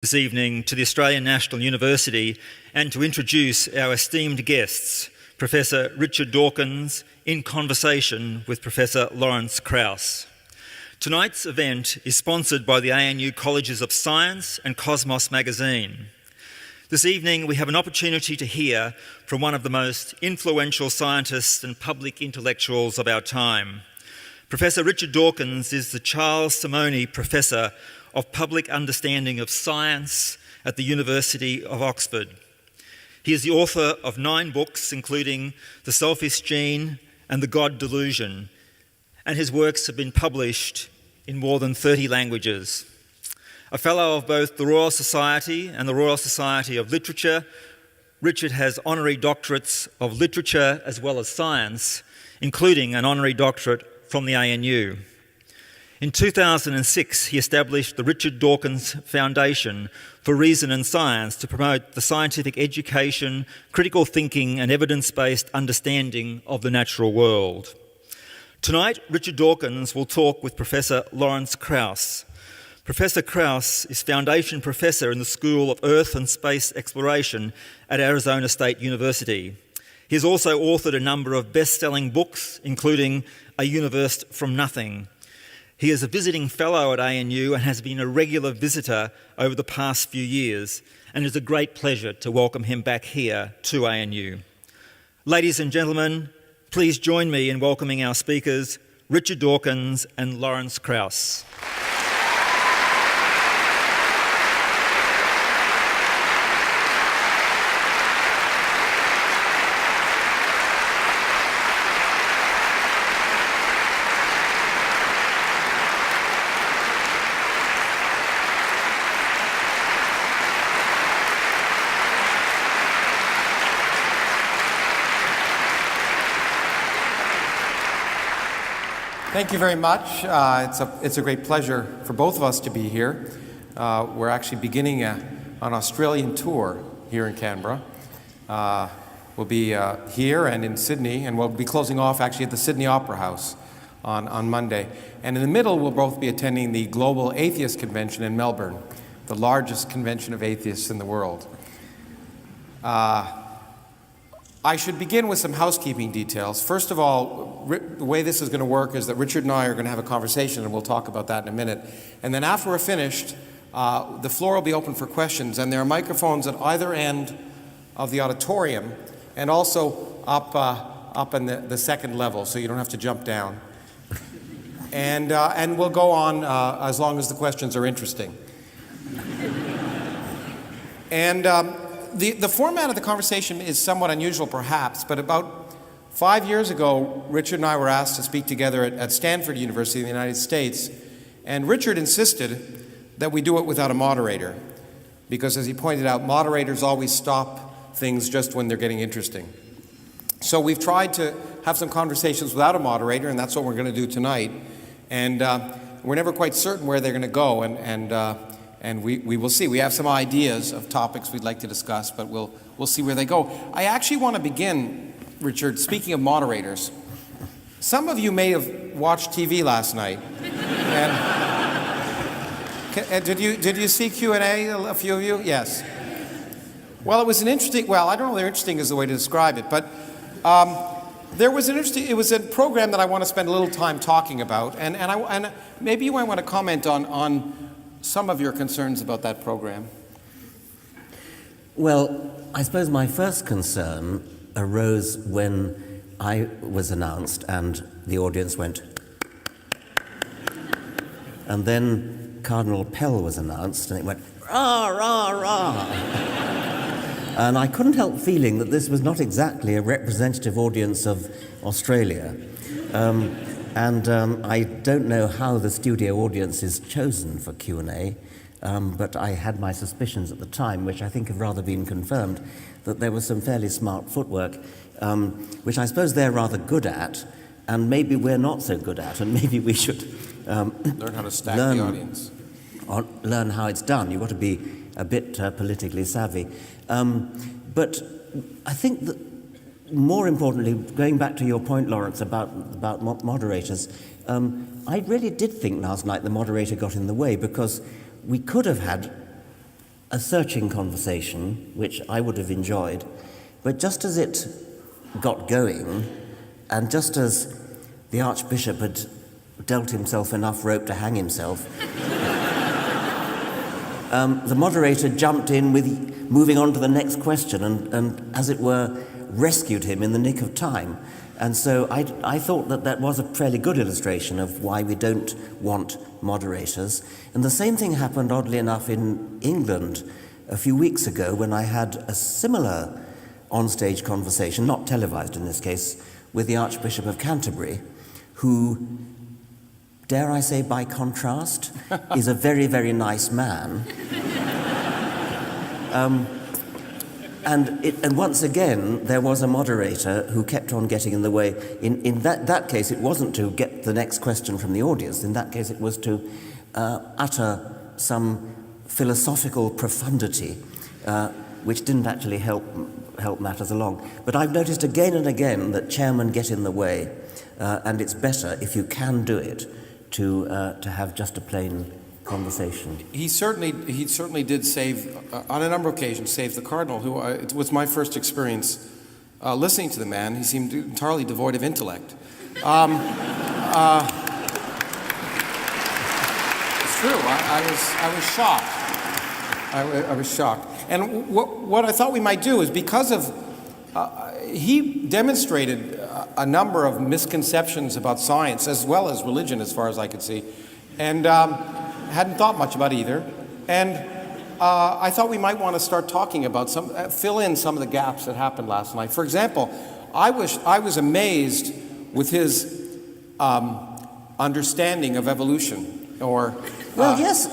This evening to the Australian National University and to introduce our esteemed guests, Professor Richard Dawkins, in conversation with Professor Lawrence Krauss. Tonight's event is sponsored by the ANU Colleges of Science and Cosmos magazine. This evening we have an opportunity to hear from one of the most influential scientists and public intellectuals of our time. Professor Richard Dawkins is the Charles Simonyi Professor of Public Understanding of Science at the University of Oxford. He is the author of 9 books, including The Selfish Gene and The God Delusion, and his works have been published in more than 30 languages. A Fellow of both the Royal Society and the Royal Society of Literature, Richard has honorary doctorates of literature as well as science, including an honorary doctorate from the ANU. In 2006, he established the Richard Dawkins Foundation for Reason and Science to promote the scientific education, critical thinking and evidence-based understanding of the natural world. Tonight, Richard Dawkins will talk with Professor Lawrence Krauss. Professor Krauss is Foundation Professor in the School of Earth and Space Exploration at Arizona State University. He has also authored a number of best-selling books, including A Universe from Nothing. He is a visiting fellow at ANU and has been a regular visitor over the past few years, and it is a great pleasure to welcome him back here to ANU. Ladies and gentlemen, please join me in welcoming our speakers, Richard Dawkins and Lawrence Krauss. Thank you very much. It's a great pleasure for both of us to be here. We're actually beginning an Australian tour here in Canberra. We'll be here and in Sydney, and we'll be closing off actually at the Sydney Opera House on Monday. And in the middle, we'll both be attending the Global Atheist Convention in Melbourne, the largest convention of atheists in the world. I should begin with some housekeeping details. First of all, the way this is going to work is that Richard and I are going to have a conversation, and we'll talk about that in a minute. And then after we're finished, the floor will be open for questions, and there are microphones at either end of the auditorium and also up in the second level, so you don't have to jump down. And we'll go on as long as the questions are interesting. And the format of the conversation is somewhat unusual, perhaps, but about 5 years ago, Richard and I were asked to speak together at Stanford University in the United States, and Richard insisted that we do it without a moderator, because, as he pointed out, moderators always stop things just when they're getting interesting. So we've tried to have some conversations without a moderator, and that's what we're going to do tonight. And we're never quite certain where they're going to go, and we will see. We have some ideas of topics we'd like to discuss, but we'll see where they go. I actually want to begin, Richard, speaking of moderators. Some of you may have watched TV last night. And did you see Q&A, a few of you? Yes. Well, it was an interesting, I don't know whether interesting is the way to describe it, but it was a program that I want to spend a little time talking about, and maybe you might want to comment on some of your concerns about that program. Well, I suppose my first concern arose when I was announced and the audience went. And then Cardinal Pell was announced and it went, rah, rah, rah. And I couldn't help feeling that this was not exactly a representative audience of Australia. I don't know how the studio audience is chosen for Q&A, but I had my suspicions at the time, which I think have rather been confirmed, that there was some fairly smart footwork, which I suppose they're rather good at, and maybe we're not so good at, and maybe we should learn how to stack the audience. Or learn how it's done. You've got to be a bit politically savvy. But I think that more importantly, going back to your point, Lawrence, about moderators, I really did think last night the moderator got in the way, because we could have had a searching conversation, which I would have enjoyed, but just as it got going, and just as the Archbishop had dealt himself enough rope to hang himself, the moderator jumped in with moving on to the next question and, as it were, rescued him in the nick of time. And so I thought that was a fairly good illustration of why we don't want moderators. And the same thing happened, oddly enough, in England a few weeks ago when I had a similar onstage conversation, not televised in this case, with the Archbishop of Canterbury, who, dare I say by contrast, is a very, very nice man. And once again, there was a moderator who kept on getting in the way. In that case, it wasn't to get the next question from the audience. In that case, it was to utter some philosophical profundity, which didn't actually help matters along. But I've noticed again and again that chairmen get in the way, and it's better, if you can do it, to have just a plain conversation. He certainly did save, on a number of occasions, save the Cardinal, who it was my first experience listening to the man. He seemed entirely devoid of intellect. It's true. I was shocked. I was shocked. And what I thought we might do is, because of he demonstrated a number of misconceptions about science as well as religion, as far as I could see, and hadn't thought much about either. And I thought we might want to start talking about fill in some of the gaps that happened last night. For example, I was amazed with his understanding of evolution. Yes.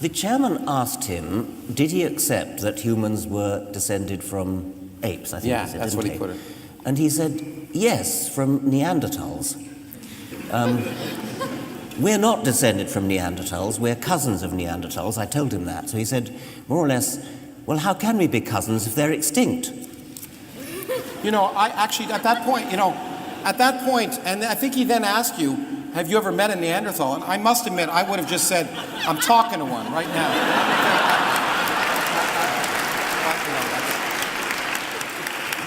The chairman asked him, did he accept that humans were descended from apes? I think yeah, he said, that's what he put it. And he said, yes, from Neanderthals. We're not descended from Neanderthals, we're cousins of Neanderthals. I told him that. So he said, more or less, well, how can we be cousins if they're extinct? I actually, at that point, and I think he then asked you, have you ever met a Neanderthal? And I must admit, I would have just said, I'm talking to one right now.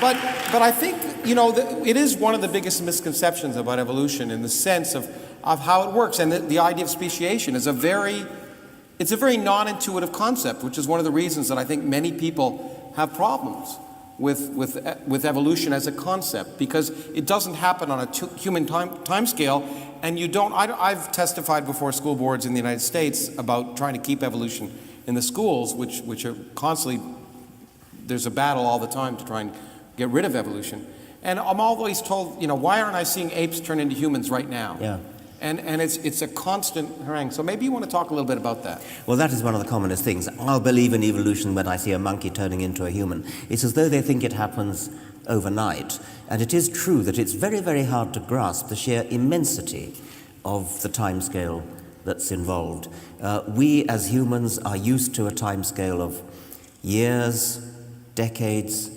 But I think, it is one of the biggest misconceptions about evolution, in the sense of how it works. And the idea of speciation is a very non-intuitive concept, which is one of the reasons that I think many people have problems with evolution as a concept, because it doesn't happen on a human time scale, and you don't. I've testified before school boards in the United States about trying to keep evolution in the schools, which are constantly, there's a battle all the time to try and get rid of evolution. And I'm always told, why aren't I seeing apes turn into humans right now? Yeah. And it's a constant harangue. So maybe you want to talk a little bit about that. Well, that is one of the commonest things. I'll believe in evolution when I see a monkey turning into a human. It's as though they think it happens overnight. And it is true that it's very, very hard to grasp the sheer immensity of the timescale that's involved. We as humans are used to a timescale of years, decades,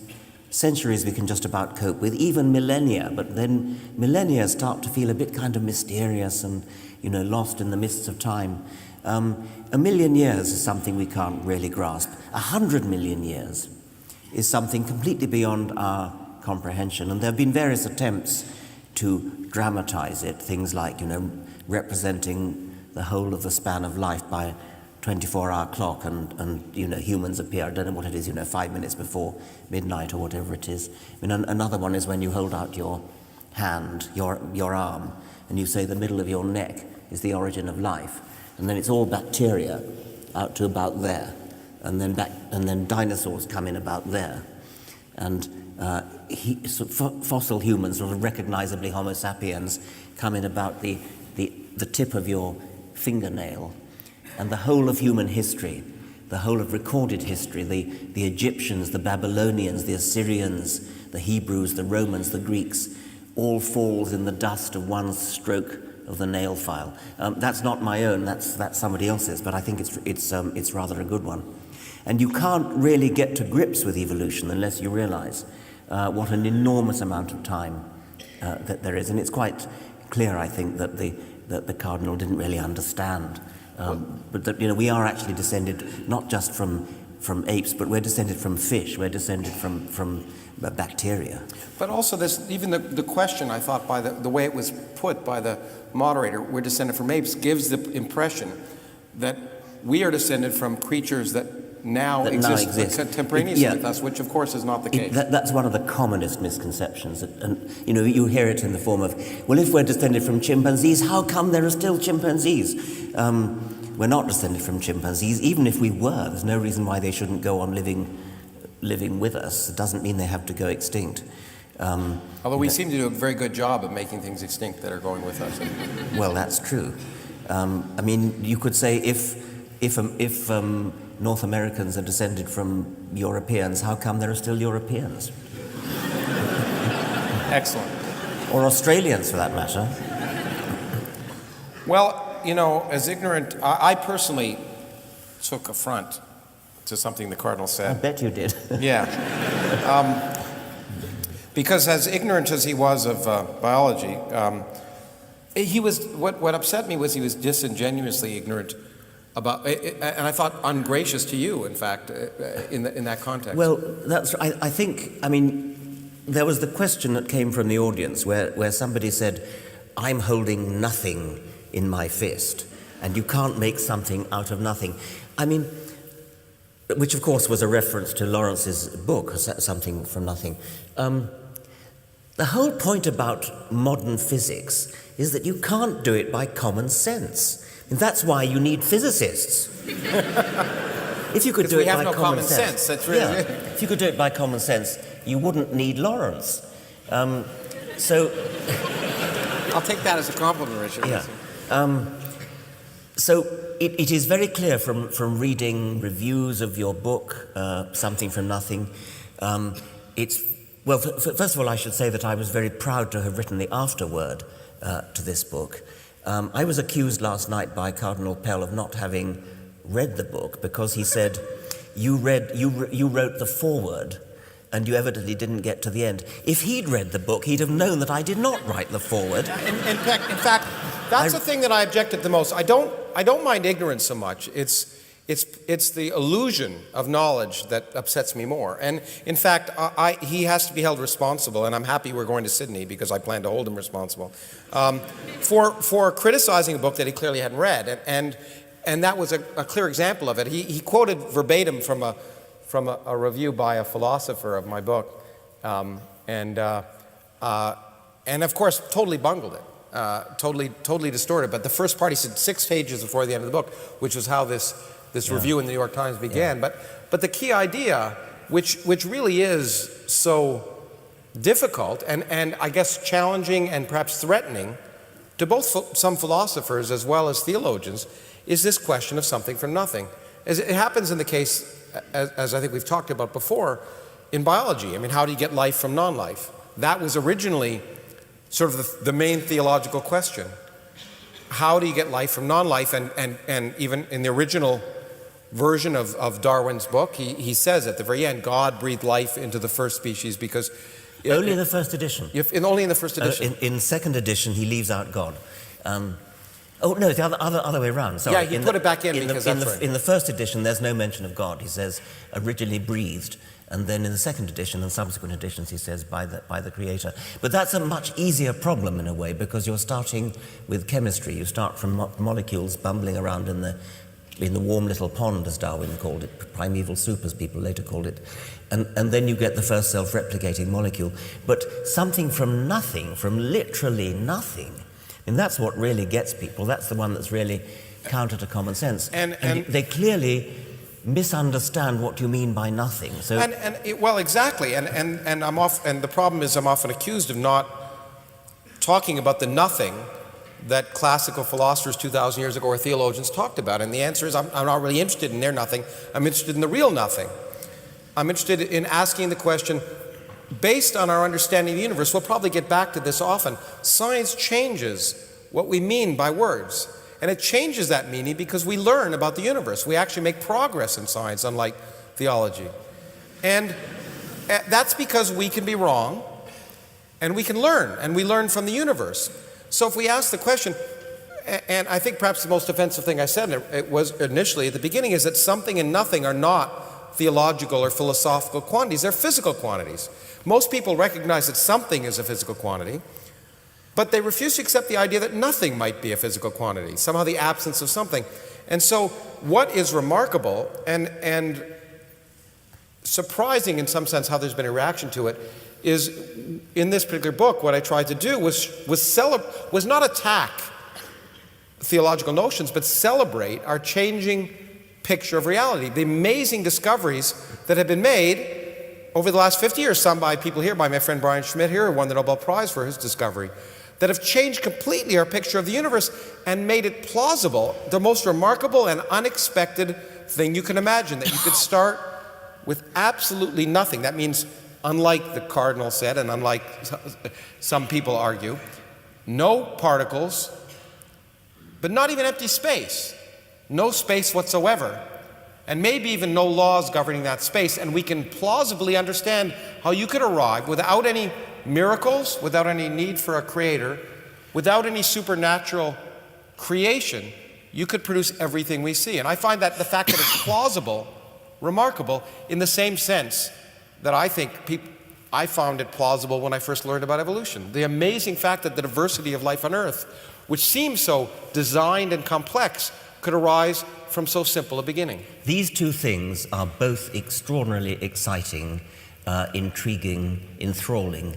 centuries we can just about cope with, even millennia, but then millennia start to feel a bit kind of mysterious and, lost in the mists of time. 1,000,000 years is something we can't really grasp. 100 million years is something completely beyond our comprehension, and there have been various attempts to dramatize it, things like, representing the whole of the span of life by a 24-hour clock, and humans appear, I don't know what it is, 5 minutes before midnight or whatever it is. Another one is when you hold out your hand, your arm, and you say the middle of your neck is the origin of life, and then it's all bacteria out to about there, and then dinosaurs come in about there, and fossil humans, sort of recognizably Homo sapiens, come in about the tip of your fingernail. And the whole of human history, the whole of recorded history, the Egyptians, the Babylonians, the Assyrians, the Hebrews, the Romans, the Greeks, all falls in the dust of one stroke of the nail file. That's not my own, that's somebody else's, but I think it's rather a good one. And you can't really get to grips with evolution unless you realize what an enormous amount of time that there is. And it's quite clear, I think, that the Cardinal didn't really understand But that, we are actually descended not just from apes, but we're descended from fish. We're descended from bacteria. But also even the question, I thought, by the way it was put by the moderator, we're descended from apes, gives the impression that we are descended from creatures that now exist contemporaneously with us, which of course is not the case. That's one of the commonest misconceptions. And you hear it in the form of, well, if we're descended from chimpanzees, how come there are still chimpanzees? We're not descended from chimpanzees. Even if we were, there's no reason why they shouldn't go on living with us. It doesn't mean they have to go extinct. Although we seem to do a very good job of making things extinct that are going with us. Well, that's true. You could say if North Americans are descended from Europeans, how come there are still Europeans? Excellent. Or Australians, for that matter. Well, as ignorant, I personally took affront to something the Cardinal said. I bet you did. Yeah. Because as ignorant as he was of biology, he was, what upset me was he was disingenuously ignorant about, and I thought ungracious to you, in fact, in that context. Well, that's, I think, there was the question that came from the audience where somebody said, I'm holding nothing in my fist, and you can't make something out of nothing. Which of course was a reference to Lawrence's book, Something from Nothing. The whole point about modern physics is that you can't do it by common sense. And that's why you need physicists. If you could do it by common sense, that's really if you could do it by common sense, you wouldn't need Lawrence. So I'll take that as a compliment, Richard. Yeah. So it is very clear from reading reviews of your book, Something from Nothing. First of all, I should say that I was very proud to have written the afterword to this book. I was accused last night by Cardinal Pell of not having read the book because he said, you wrote the foreword and you evidently didn't get to the end. If he'd read the book, he'd have known that I did not write the foreword. In fact, that's the thing that I objected the most. I don't mind ignorance so much. It's the illusion of knowledge that upsets me more. And in fact, he has to be held responsible, and I'm happy we're going to Sydney because I plan to hold him responsible for criticizing a book that he clearly hadn't read. And that was a clear example of it. He quoted verbatim from a review by a philosopher of my book, and of course totally bungled it. Totally distorted. But the first part he said 6 pages before the end of the book, which was how this review in the New York Times began. Yeah. But the key idea, which really is so difficult and I guess challenging and perhaps threatening to both some philosophers as well as theologians, is this question of something from nothing. As it happens in the case, as I think we've talked about before, in biology. How do you get life from non-life? That was originally sort of the main theological question. How do you get life from non-life? And even in the original version of Darwin's book, he says at the very end, God breathed life into the first species because... Only in the first edition. Only in the first edition. In second edition, he leaves out God. No, the other way around. Sorry. Yeah, he put it back in because that's right. In the first edition, there's no mention of God. He says, originally breathed. And then in the second edition and subsequent editions, he says, by the Creator. But that's a much easier problem in a way, because you're starting with chemistry. You start from molecules bumbling around in the warm little pond, as Darwin called it, primeval soup, as people later called it. And then you get the first self-replicating molecule. But something from nothing, from literally nothing, and that's what really gets people. That's the one that's really counter to common sense. And they clearly misunderstand what you mean by nothing. So well, exactly. And the problem is I'm often accused of not talking about the nothing that classical philosophers 2,000 years ago or theologians talked about. And the answer is I'm not really interested in their nothing. I'm interested in the real nothing. I'm interested in asking the question, based on our understanding of the universe, we'll probably get back to this often, science changes what we mean by words. And it changes that meaning because we learn about the universe. We actually make progress in science, unlike theology. And that's because we can be wrong, and we can learn, and we learn from the universe. So if we ask the question, And I think perhaps the most offensive thing I said it was initially at the beginning is that something and nothing are not theological or philosophical quantities. They're physical quantities. Most people recognize that something is a physical quantity, but they refuse to accept the idea that nothing might be a physical quantity, somehow the absence of something. And so what is remarkable and surprising in some sense how there's been a reaction to it is in this particular book what I tried to do was not attack theological notions, but celebrate our changing picture of reality, the amazing discoveries that have been made over the last 50 years, some by people here, by my friend Brian Schmidt here, who won the Nobel Prize for his discovery, that have changed completely our picture of the universe and made it plausible, the most remarkable and unexpected thing you can imagine, that you could start with absolutely nothing. That means, unlike the cardinal said, and unlike some people argue, no particles, but not even empty space. No space whatsoever. And maybe even no laws governing that space. And we can plausibly understand how you could arrive without any miracles, without any need for a creator, without any supernatural creation, you could produce everything we see. And I find that the fact that it's plausible, remarkable, in the same sense that I think I found it plausible when I first learned about evolution. The amazing fact that the diversity of life on Earth, which seems so designed and complex, could arise from so simple a beginning. These two things are both extraordinarily exciting, intriguing, enthralling.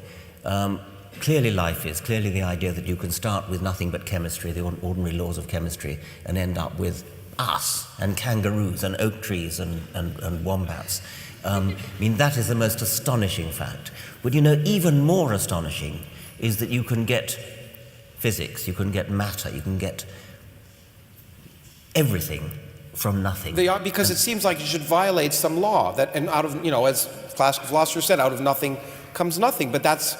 Clearly life is, clearly the idea that you can start with nothing but chemistry, the ordinary laws of chemistry, and end up with us and kangaroos and oak trees and wombats. I mean, that is the most astonishing fact. But you know, even more astonishing is that you can get physics, you can get matter, you can get everything from nothing. They are, because it seems like you should violate some law that, and out of, as classical philosophers said, out of nothing comes nothing. But that's,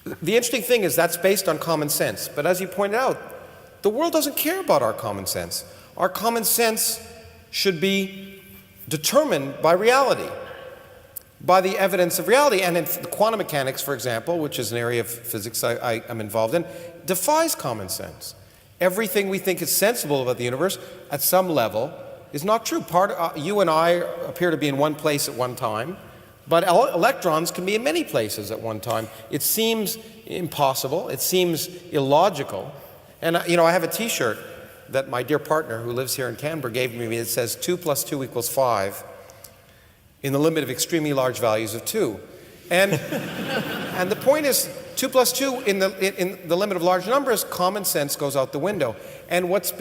the interesting thing is that's based on common sense. But as you pointed out, the world doesn't care about our common sense. Our common sense should be determined by reality, by the evidence of reality. And in quantum mechanics, for example, which is an area of physics I am involved in, defies common sense. Everything we think is sensible about the universe at some level is not true. You and I appear to be in one place at one time, but electrons can be in many places at one time. It seems impossible. It seems illogical. And I have a T-shirt that my dear partner who lives here in Canberra gave me. It says 2 + 2 = 5 in the limit of extremely large values of 2. And the point is, 2 + 2 in the limit of large numbers, common sense goes out the window. And once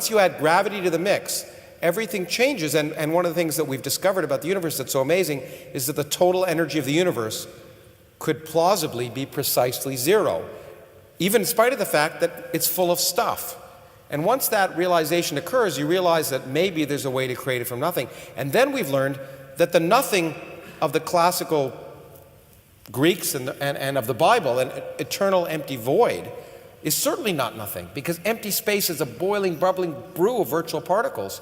you add gravity to the mix, everything changes. And one of the things that we've discovered about the universe that's so amazing is that the total energy of the universe could plausibly be precisely zero, even in spite of the fact that it's full of stuff. And once that realization occurs, you realize that maybe there's a way to create it from nothing. And then we've learned that the nothing of the classical Greeks and of the Bible, an eternal empty void, is certainly not nothing, because empty space is a boiling, bubbling brew of virtual particles.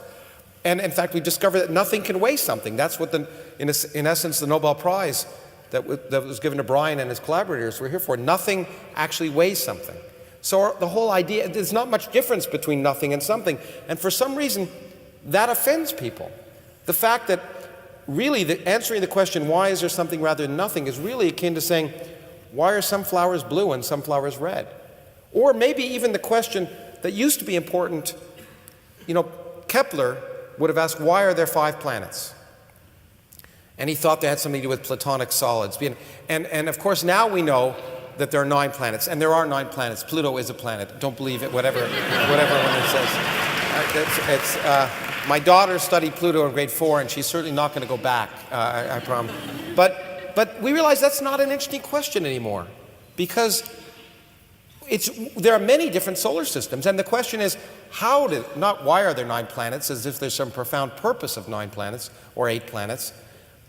And in fact, we discovered that nothing can weigh something. That's what, in essence, the Nobel Prize that was given to Brian and his collaborators were here for. Nothing actually weighs something. So the whole idea, there's not much difference between nothing and something. And for some reason, that offends people. The fact that really answering the question, why is there something rather than nothing, is really akin to saying, why are some flowers blue and some flowers red? Or maybe even the question that used to be important, Kepler would have asked, why are there 5 planets? And he thought they had something to do with platonic solids. And of course, now we know that there are 9 planets, and there are 9 planets. Pluto is a planet. Don't believe it, whatever one says. My daughter studied Pluto in grade 4, and she's certainly not going to go back, I promise. But we realize that's not an interesting question anymore, because there are many different solar systems, and the question is, not why are there 9 planets, as if there's some profound purpose of 9 planets, or 8 planets,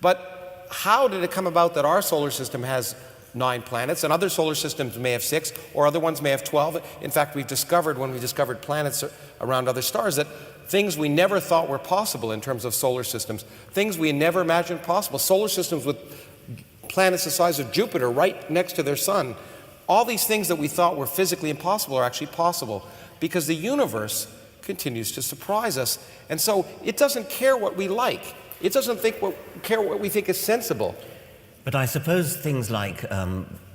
but how did it come about that our solar system has 9 planets, and other solar systems may have 6, or other ones may have 12. In fact, we've discovered, when we discovered planets around other stars, that things we never thought were possible in terms of solar systems, things we never imagined possible, solar systems with planets the size of Jupiter right next to their sun, all these things that we thought were physically impossible are actually possible because the universe continues to surprise us. And so it doesn't care what we like. It doesn't care what we think is sensible. But I suppose things like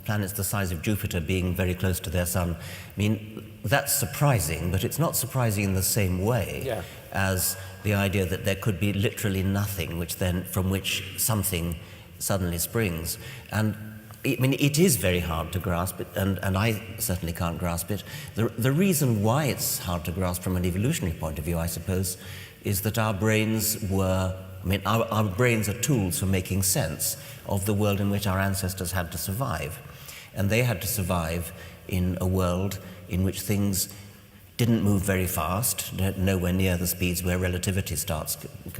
planets the size of Jupiter being very close to their sun, I mean, that's surprising, but it's not surprising in the same way as the idea that there could be literally nothing from which something suddenly springs. And I mean, it is very hard to grasp it, and I certainly can't grasp it. The reason why it's hard to grasp from an evolutionary point of view, I suppose, is that our brains our brains are tools for making sense of the world in which our ancestors had to survive. And they had to survive in a world in which things didn't move very fast, nowhere near the speeds where relativity starts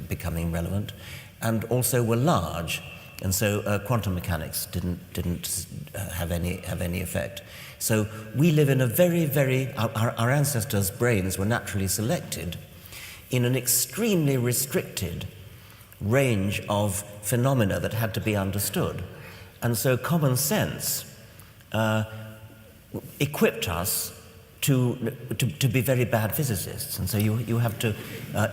becoming relevant, and also were large. And so quantum mechanics didn't have any effect. So we live in a our ancestors' brains were naturally selected in an extremely restricted range of phenomena that had to be understood. And so common sense equipped us to be very bad physicists. And so you have to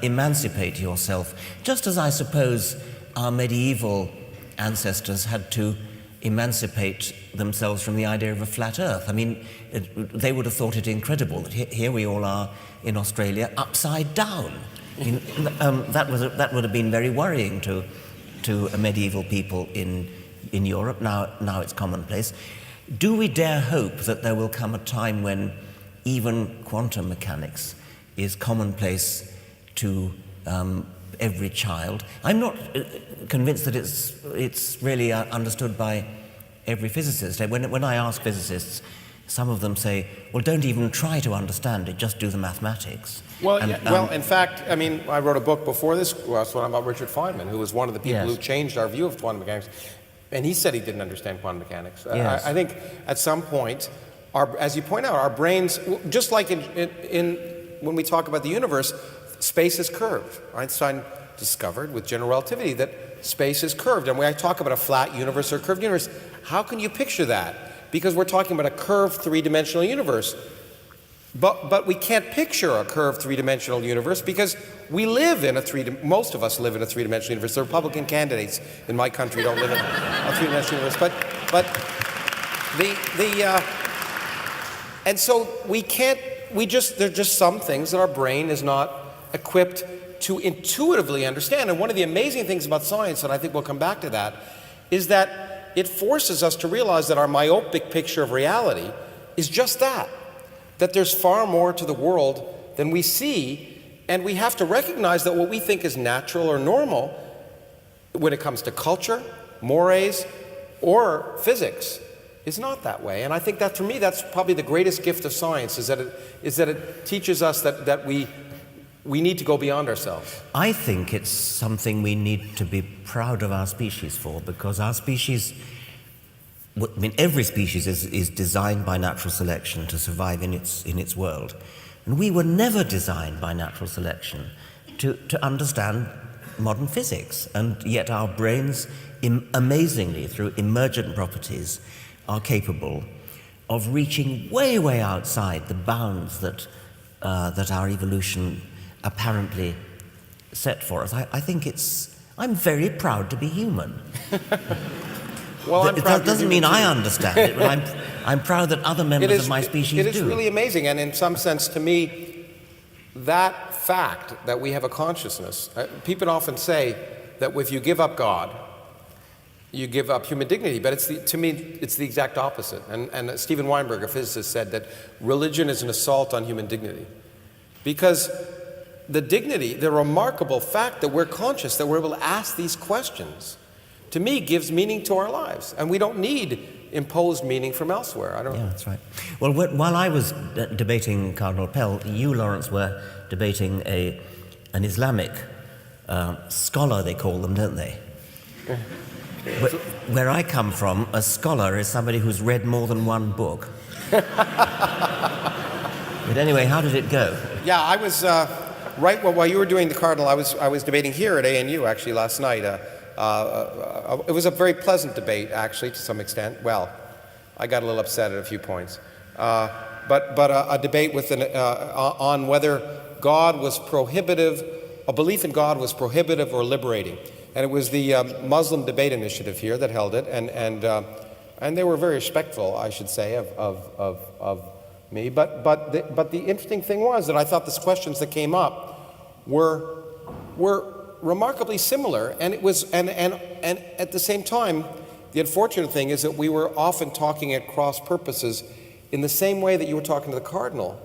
emancipate yourself, just as I suppose our medieval ancestors had to emancipate themselves from the idea of a flat earth. I mean, they would have thought it incredible that here we all are in Australia upside down. I mean, that would have been very worrying to medieval people in Europe. Now it's commonplace. Do we dare hope that there will come a time when even quantum mechanics is commonplace to every child? I'm not convinced that it's really understood by every physicist. When I ask physicists, some of them say, well, don't even try to understand it, just do the mathematics. Well, in fact, I mean, I wrote a book before this one about Richard Feynman, who was one of the people who changed our view of quantum mechanics, and he said he didn't understand quantum mechanics. Yes. I think at some point, as you point out, our brains, just like when we talk about the universe, space is curved. Einstein discovered with general relativity that space is curved. And when I talk about a flat universe or a curved universe, how can you picture that? Because we're talking about a curved three-dimensional universe. But we can't picture a curved three-dimensional universe because we live in most of us live in a three-dimensional universe. The Republican candidates in my country don't live in a three-dimensional universe. But and so there are just some things that our brain is not equipped to intuitively understand. And one of the amazing things about science, and I think we'll come back to that, is that it forces us to realize that our myopic picture of reality is just that there's far more to the world than we see, and we have to recognize that what we think is natural or normal when it comes to culture, mores, or physics is not that way. And I think that, for me, that's probably the greatest gift of science, is that it teaches us that we need to go beyond ourselves. I think it's something we need to be proud of our species for, because our species, I mean, every species is designed by natural selection to survive in its world. And we were never designed by natural selection to understand modern physics. And yet our brains, amazingly, through emergent properties, are capable of reaching way, way outside the bounds that our evolution apparently set for us. I think I'm very proud to be human. Well, that doesn't mean I understand it, but I'm proud that other members of my species do. It is really amazing, and in some sense, to me, that fact that we have a consciousness, people often say that if you give up God, you give up human dignity, but to me, it's the exact opposite. And Steven Weinberg, a physicist, said that religion is an assault on human dignity. Because the remarkable fact that we're conscious, that we're able to ask these questions, to me, gives meaning to our lives. And we don't need imposed meaning from elsewhere. Yeah, that's right. Well, while I was debating Cardinal Pell, you, Lawrence, were debating an Islamic scholar, they call them, don't they? Where I come from, a scholar is somebody who's read more than one book. But anyway, how did it go? Yeah, I was while you were doing the Cardinal, I was debating here at ANU actually last night. It was a very pleasant debate, actually, to some extent. Well, I got a little upset at a few points. But a debate with on whether God was prohibitive, a belief in God was prohibitive or liberating. And it was the Muslim Debate Initiative here that held it, and they were very respectful, I should say, of me. But the interesting thing was that I thought the questions that came up were remarkably similar, and it was and at the same time, the unfortunate thing is that we were often talking at cross purposes in the same way that you were talking to the cardinal,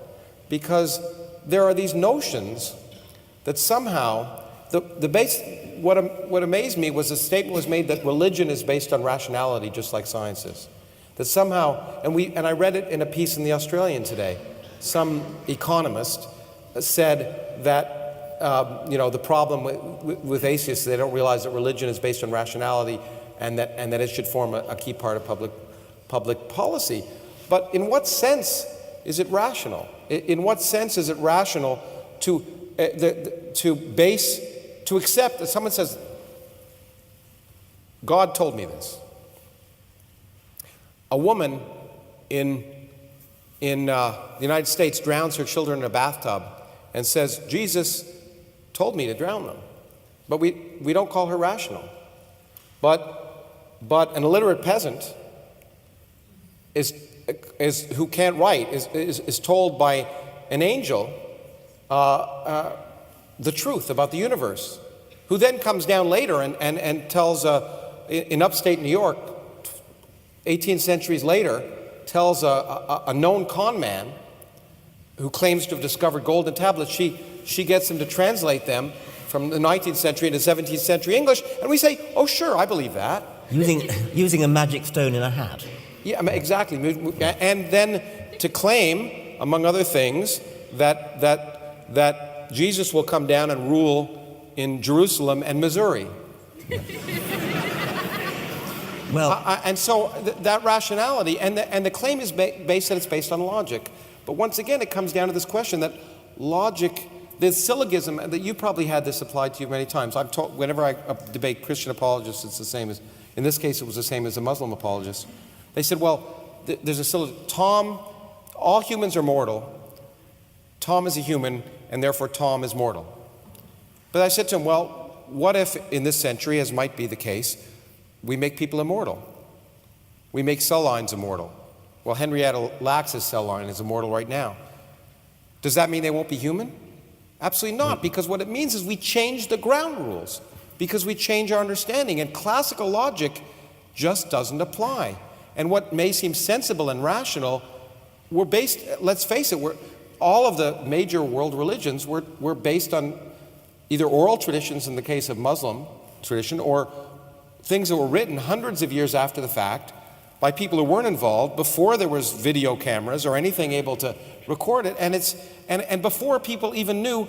because there are these notions that somehow what amazed me was a statement was made that religion is based on rationality, just like science is. That somehow, and I read it in a piece in the Australian today, some economist said that the problem with atheists, they don't realize that religion is based on rationality, and that it should form a key part of public policy. But in what sense is it rational? In what sense is it rational to accept that someone says, God told me this? A woman in the United States drowns her children in a bathtub and says, Jesus told me to drown them. But we don't call her rational. But an illiterate peasant who can't write is told by an angel the truth about the universe, who then comes down later and tells, in upstate New York, 18 centuries later, tells a known con man who claims to have discovered golden tablets, she gets him to translate them from the 19th century into 17th century English, and we say, oh sure, I believe that. Using a magic stone in a hat. Yeah, exactly. And then to claim, among other things, that Jesus will come down and rule in Jerusalem and Missouri. Well, and so that rationality, and the claim is based that it's based on logic. But once again, it comes down to this question that logic, the syllogism, that you probably had this applied to you many times. I've taught, whenever I debate Christian apologists, it's the same as, in this case, it was the same as a Muslim apologist. They said, well, there's a syllogism. All humans are mortal. Tom is a human, and therefore Tom is mortal. But I said to him, well, what if in this century, as might be the case, we make people immortal? We make cell lines immortal. Well, Henrietta Lacks's cell line is immortal right now. Does that mean they won't be human? Absolutely not, because what it means is we change the ground rules, because we change our understanding, and classical logic just doesn't apply. And what may seem sensible and rational, we're based, let's face it, all of the major world religions were based on either oral traditions in the case of Muslim tradition, or things that were written hundreds of years after the fact by people who weren't involved, before there was video cameras or anything able to record it, and before people even knew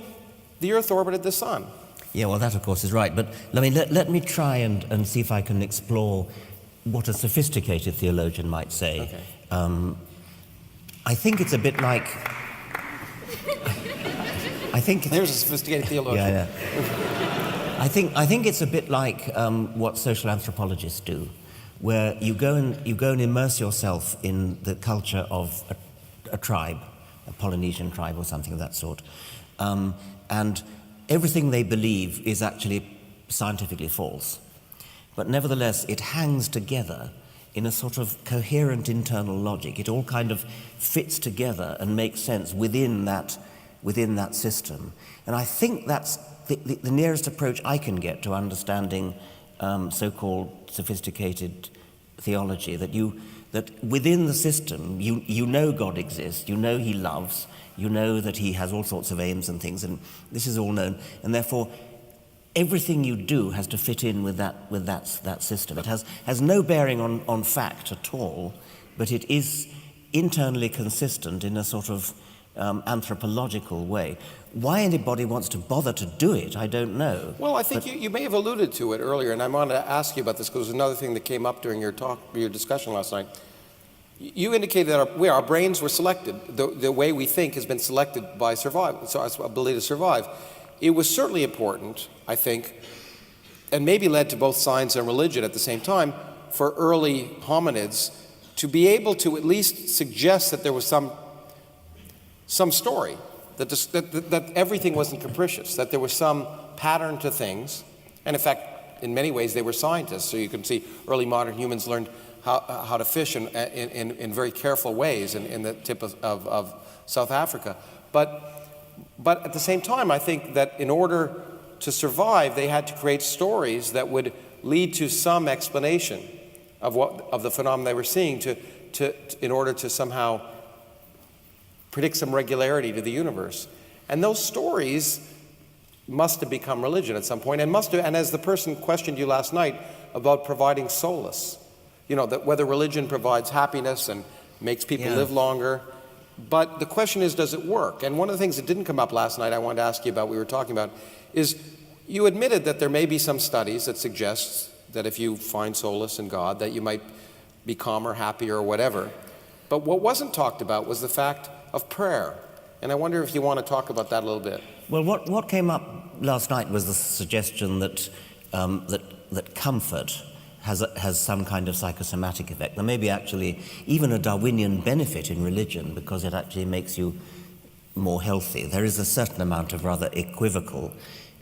the Earth orbited the Sun. Yeah, well, that of course is right. But let me try and see if I can explore what a sophisticated theologian might say. Okay. I think it's a bit like... There's a sophisticated theologian. Yeah. I think it's a bit like what social anthropologists do, where you go and immerse yourself in the culture of a tribe, a Polynesian tribe or something of that sort, and everything they believe is actually scientifically false, but nevertheless it hangs together in a sort of coherent internal logic. It all kind of fits together and makes sense within that system, and I think that's the nearest approach I can get to understanding so-called sophisticated theology, that within the system you know God exists, you know he loves, you know that he has all sorts of aims and things, and this is all known, and therefore everything you do has to fit in with that system. It has no bearing on fact at all, but it is internally consistent in a sort of anthropological way. Why anybody wants to bother to do it, I don't know. Well, I think you may have alluded to it earlier, and I wanted to ask you about this because it was another thing that came up during your discussion last night. You indicated that our brains were selected. The way we think has been selected by survival, so our ability to survive. It was certainly important, I think, and maybe led to both science and religion at the same time, for early hominids to be able to at least suggest that there was some story, that everything wasn't capricious, that there was some pattern to things. And in fact, in many ways, they were scientists. So you can see early modern humans learned how to fish in very careful ways in the tip of South Africa. But at the same time, I think that in order to survive, they had to create stories that would lead to some explanation of the phenomenon they were seeing in order to somehow predict some regularity to the universe. And those stories must have become religion at some point, and as the person questioned you last night about providing solace, that whether religion provides happiness and makes people live longer. But the question is, does it work? And one of the things that didn't come up last night I wanted to ask you about, we were talking about, is you admitted that there may be some studies that suggest that if you find solace in God, that you might be calmer, happier, or whatever. But what wasn't talked about was the fact of prayer. And I wonder if you want to talk about that a little bit. Well, what came up last night was the suggestion that that comfort has some kind of psychosomatic effect. There may be actually even a Darwinian benefit in religion because it actually makes you more healthy. There is a certain amount of rather equivocal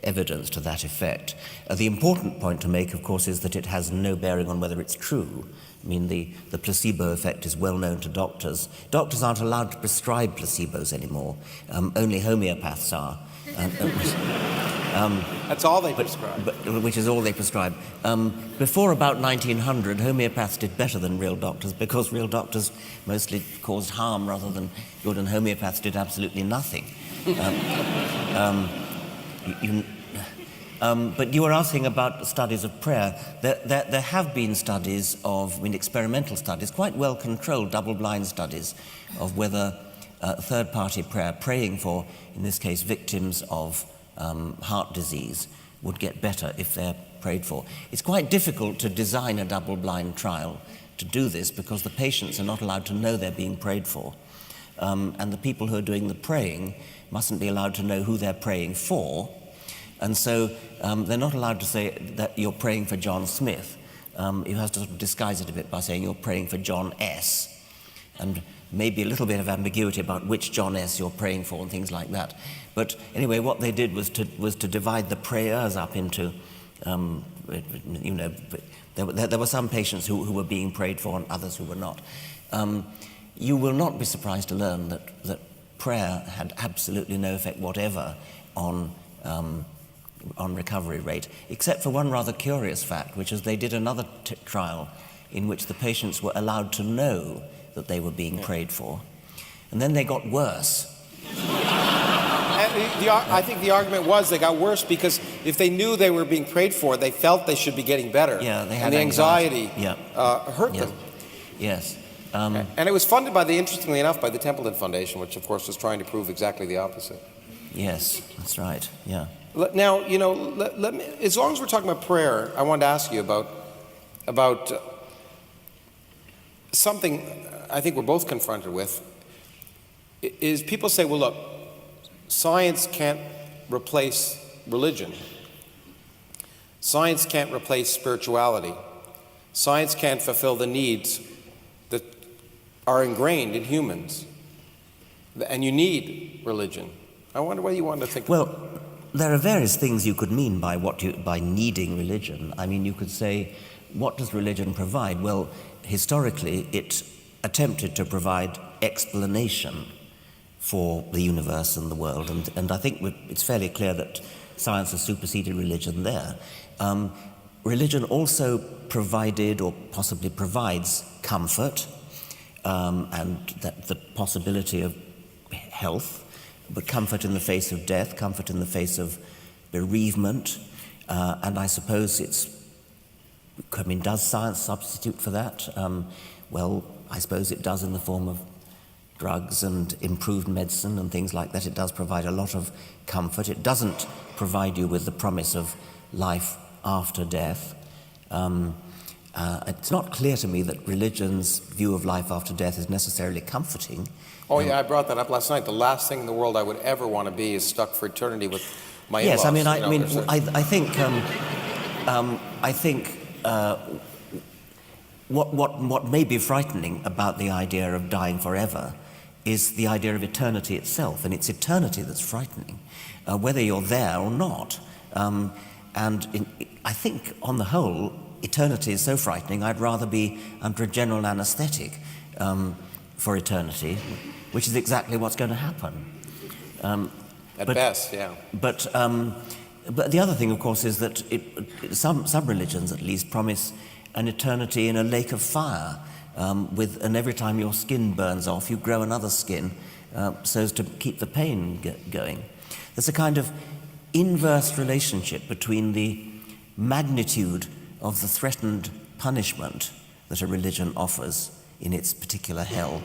evidence to that effect. The important point to make, of course, is that it has no bearing on whether it's true. I mean, the placebo effect is well known to doctors. Doctors aren't allowed to prescribe placebos anymore. Only homeopaths are. That's all they prescribe. Which is all they prescribe. Before about 1900, homeopaths did better than real doctors because real doctors mostly caused harm rather than good, and homeopaths did absolutely nothing. But you were asking about studies of prayer. There have been studies experimental studies, quite well-controlled double-blind studies of whether third-party prayer, praying for, in this case, victims of heart disease, would get better if they're prayed for. It's quite difficult to design a double-blind trial to do this because the patients are not allowed to know they're being prayed for. And the people who are doing the praying mustn't be allowed to know who they're praying for. And so they're not allowed to say that you're praying for John Smith. You have to sort of disguise it a bit by saying you're praying for John S. And maybe a little bit of ambiguity about which John S. you're praying for and things like that. But anyway, what they did was to divide the prayers up into, there were some patients who were being prayed for and others who were not. You will not be surprised to learn that prayer had absolutely no effect whatever on recovery rate, except for one rather curious fact, which is they did another trial in which the patients were allowed to know that they were being prayed for, and then they got worse. I think the argument was they got worse because if they knew they were being prayed for, they felt they should be getting better. Yeah, they had and the anxiety hurt them. Yes. And it was funded interestingly enough, by the Templeton Foundation, which of course was trying to prove exactly the opposite. Yes, that's right. Yeah. Now, let me, as long as we're talking about prayer, I wanted to ask you about something I think we're both confronted with. Is people say, well, look, science can't replace religion. Science can't replace spirituality. Science can't fulfill the needs that are ingrained in humans. And you need religion. I wonder what you want to think about. Well, there are various things you could mean by by needing religion. I mean, you could say, what does religion provide? Well, historically, it attempted to provide explanation for the universe and the world, and I think it's fairly clear that science has superseded religion there. Religion also provided, or possibly provides, comfort, and the possibility of health, but comfort in the face of death, comfort in the face of bereavement, and I suppose does science substitute for that? Well, I suppose it does in the form of drugs and improved medicine and things like that. It does provide a lot of comfort. It doesn't provide you with the promise of life after death. It's not clear to me that religion's view of life after death is necessarily comforting. Oh, yeah, I brought that up last night. The last thing in the world I would ever want to be is stuck for eternity with my in-laws. Yes, I think what may be frightening about the idea of dying forever is the idea of eternity itself, and it's eternity that's frightening, whether you're there or not. I think, on the whole, eternity is so frightening, I'd rather be under a general anesthetic for eternity, which is exactly what's going to happen. At best, yeah. But the other thing, of course, is that some religions, at least, promise an eternity in a lake of fire, and every time your skin burns off, you grow another skin, so as to keep the pain going. There's a kind of inverse relationship between the magnitude of the threatened punishment that a religion offers in its particular hell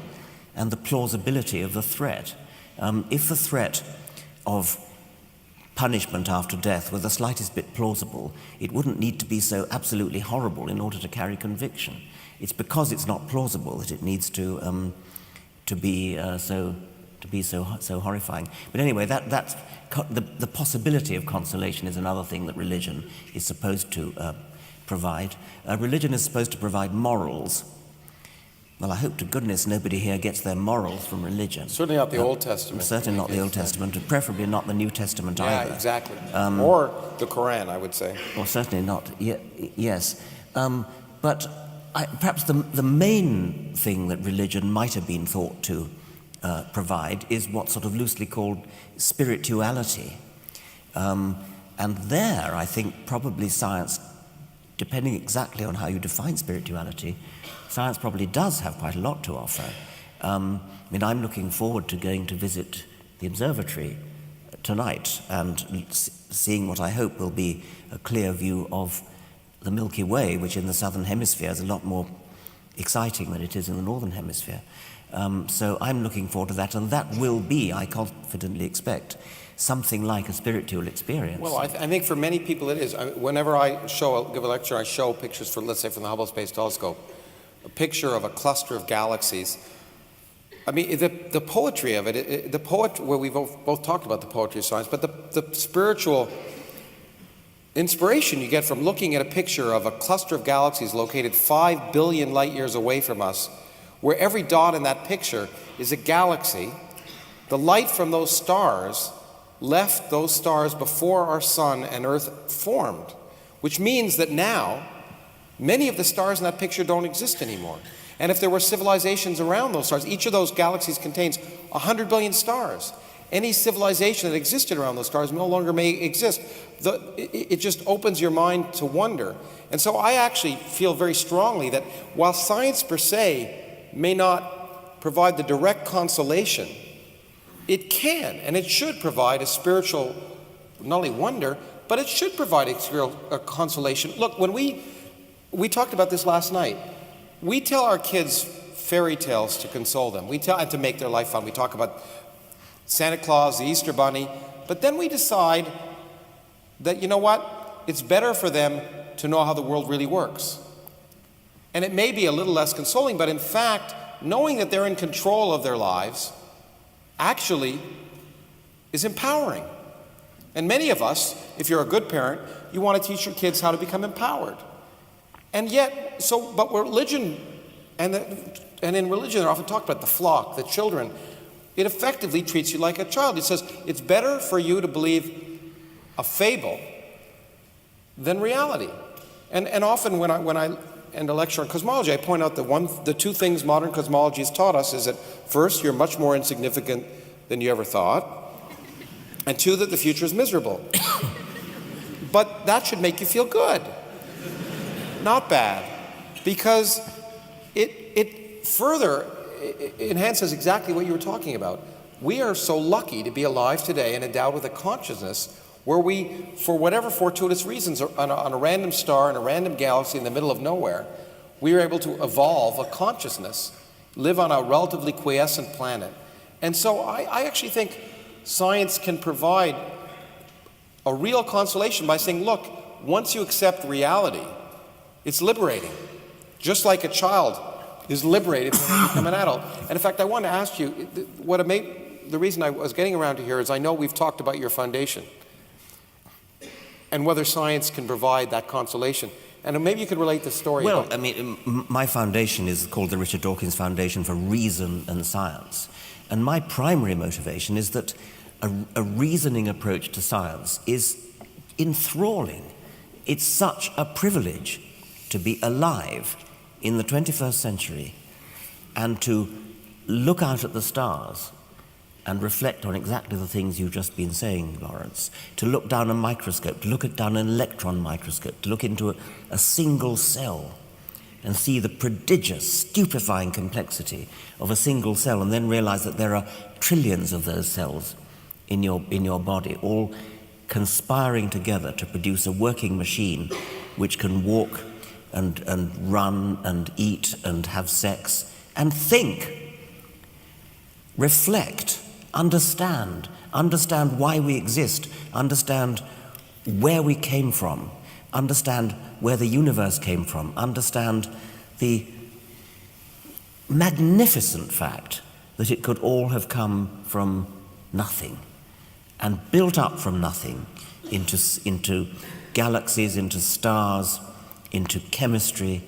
and the plausibility of the threat. If the threat of punishment after death were the slightest bit plausible, it wouldn't need to be so absolutely horrible in order to carry conviction. It's because it's not plausible that it needs to be so horrifying. But anyway, the possibility of consolation is another thing that religion is supposed to provide. Religion is supposed to provide morals. Well, I hope to goodness nobody here gets their morals from religion. Certainly not the Old Testament. Certainly not the Old Testament, and preferably not the New Testament either. Yeah, exactly. Or the Quran, I would say. Or certainly not. Yes. But perhaps the main thing that religion might have been thought to provide is what's sort of loosely called spirituality. And there, I think, probably science, depending exactly on how you define spirituality, science probably does have quite a lot to offer. I'm looking forward to going to visit the observatory tonight and seeing what I hope will be a clear view of the Milky Way, which in the southern hemisphere is a lot more exciting than it is in the northern hemisphere. So I'm looking forward to that, and that will be, I confidently expect, something like a spiritual experience. Well, I think for many people it is. Whenever I give a lecture, I show pictures let's say, from the Hubble Space Telescope, a picture of a cluster of galaxies. I mean, the poetry of it, well, we've both talked about the poetry of science, but the spiritual inspiration you get from looking at a picture of a cluster of galaxies located 5 billion light years away from us, where every dot in that picture is a galaxy. The light from those stars left those stars before our sun and Earth formed, which means that now many of the stars in that picture don't exist anymore. And if there were civilizations around those stars, each of those galaxies contains 100 billion stars. Any civilization that existed around those stars no longer may exist. It just opens your mind to wonder. And so I actually feel very strongly that while science per se may not provide the direct consolation, it can and it should provide a spiritual, not only wonder, but it should provide a consolation. Look, when we talked about this last night, we tell our kids fairy tales to console them. And to make their life fun. We talk about Santa Claus, the Easter Bunny, but then we decide that, you know what, it's better for them to know how the world really works. And it may be a little less consoling, but in fact, knowing that they're in control of their lives actually is empowering. And many of us, if you're a good parent, you want to teach your kids how to become empowered. And yet, but religion, and in religion they're often talked about the flock, the children. It effectively treats you like a child. It says it's better for you to believe a fable than reality. And often when I end a lecture on cosmology, I point out the two things modern cosmology has taught us is that first, you're much more insignificant than you ever thought, and two, that the future is miserable. But that should make you feel good, not bad, because it further enhances exactly what you were talking about. We are so lucky to be alive today and endowed with a consciousness where we, for whatever fortuitous reasons, on a random star in a random galaxy in the middle of nowhere, we are able to evolve a consciousness, live on a relatively quiescent planet. And so I actually think science can provide a real consolation by saying, look, once you accept reality, it's liberating. Just like a child is liberated when they become an adult. And in fact, I want to ask you, the reason I was getting around to here is I know we've talked about your foundation and whether science can provide that consolation. And maybe you could relate the story. Well, I mean, my foundation is called the Richard Dawkins Foundation for Reason and Science. And my primary motivation is that a reasoning approach to science is enthralling. It's such a privilege to be alive in the 21st century and to look out at the stars and reflect on exactly the things you've just been saying, Lawrence, to look down a microscope, to look down an electron microscope, to look into a single cell and see the prodigious, stupefying complexity of a single cell, and then realize that there are trillions of those cells in your body, all conspiring together to produce a working machine which can walk and run and eat and have sex and think, reflect, understand why we exist, understand where we came from, understand where the universe came from, understand the magnificent fact that it could all have come from nothing and built up from nothing into galaxies, into stars, into chemistry,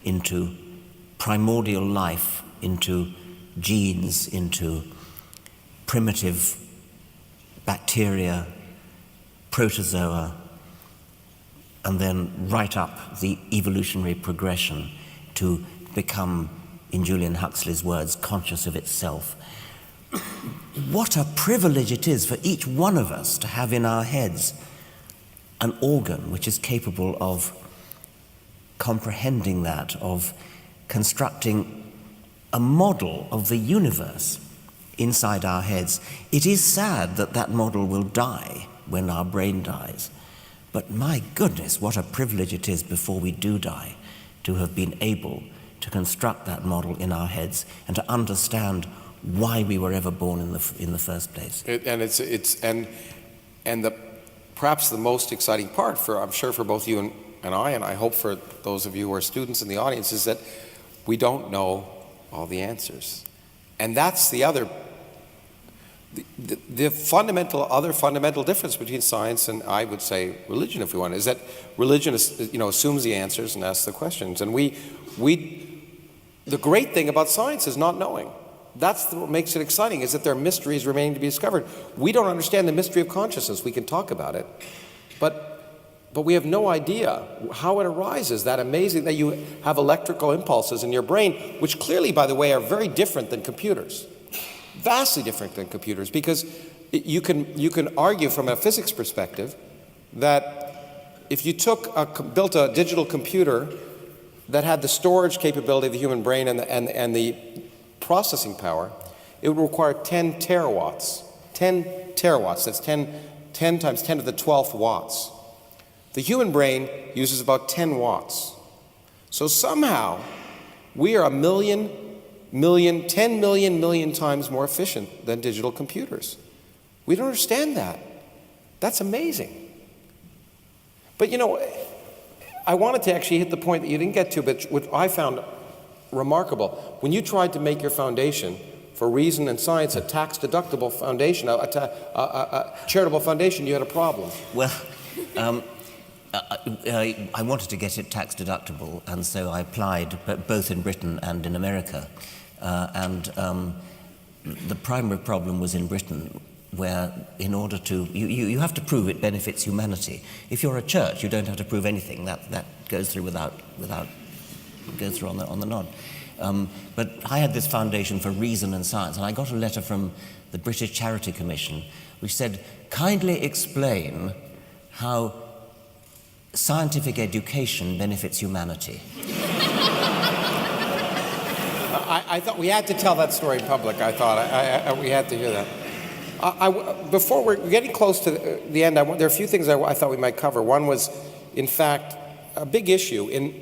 into primordial life, into genes, into primitive bacteria, protozoa, and then right up the evolutionary progression to become, in Julian Huxley's words, conscious of itself. What a privilege it is for each one of us to have in our heads an organ which is capable of comprehending that, of constructing a model of the universe inside our heads. It is sad that that model will die when our brain dies, but my goodness, what a privilege it is before we do die to have been able to construct that model in our heads and to understand why we were ever born in the first place. Perhaps the most exciting part I'm sure for both you and I hope for those of you who are students in the audience, is that we don't know all the answers. And that's the other fundamental difference between science and, I would say, religion, if we want, is that religion assumes the answers and asks the questions. And the great thing about science is not knowing. That's what makes it exciting, is that there are mysteries remaining to be discovered. We don't understand the mystery of consciousness. We can talk about it, but we have no idea how it arises. That amazing that you have electrical impulses in your brain, which clearly, by the way, are very different than computers, vastly different than computers, because you can argue from a physics perspective that if you built a digital computer that had the storage capability of the human brain and the processing power, it would require 10 terawatts. 10 terawatts, that's 10 times 10 to the 12th watts. The human brain uses about 10 watts. So somehow, we are 10 million times more efficient than digital computers. We don't understand that. That's amazing. But I wanted to actually hit the point that you didn't get to, but what I found remarkable. When you tried to make your foundation for reason and science a tax-deductible foundation, a charitable foundation, you had a problem. Well, I wanted to get it tax-deductible, and so I applied both in Britain and in America. The primary problem was in Britain, where in order to, you have to prove it benefits humanity. If you're a church, you don't have to prove anything. That goes through goes through on the nod. But I had this foundation for reason and science, and I got a letter from the British Charity Commission which said, kindly explain how scientific education benefits humanity. I thought we had to tell that story in public. I thought we had to hear that. Before we're getting close to the end, there are a few things I thought we might cover. One was, in fact, a big issue in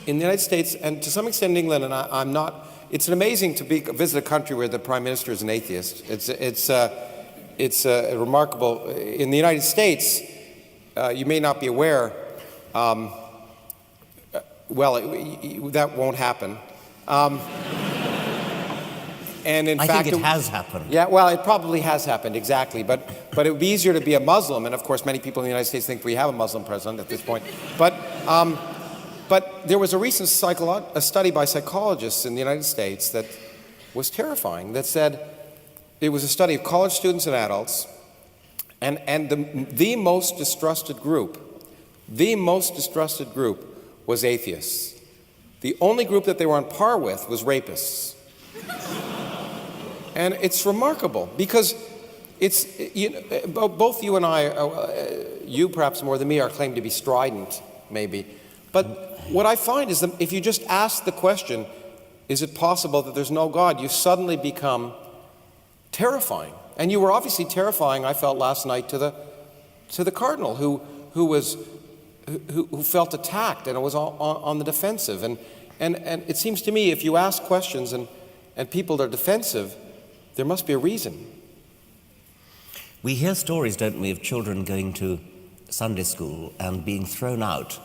the United States, and to some extent in England, and I'm not, it's amazing to visit a country where the Prime Minister is an atheist. It's remarkable. In the United States, you may not be aware, that won't happen. And in I fact, think it has happened. Yeah, well, it probably has happened, exactly. But it would be easier to be a Muslim, and of course many people in the United States think we have a Muslim president at this point. But there was a recent a study by psychologists in the United States that was terrifying, that said, it was a study of college students and adults, and the most distrusted group was atheists. The only group that they were on par with was rapists. And it's remarkable because it's, both you and I, you perhaps more than me, are claimed to be strident, maybe. But what I find is that if you just ask the question, is it possible that there's no God, you suddenly become terrifying. And you were obviously terrifying, I felt last night, to the Cardinal, who felt attacked and was on the defensive. And it seems to me, if you ask questions and people are defensive, there must be a reason. We hear stories, don't we, of children going to Sunday school and being thrown out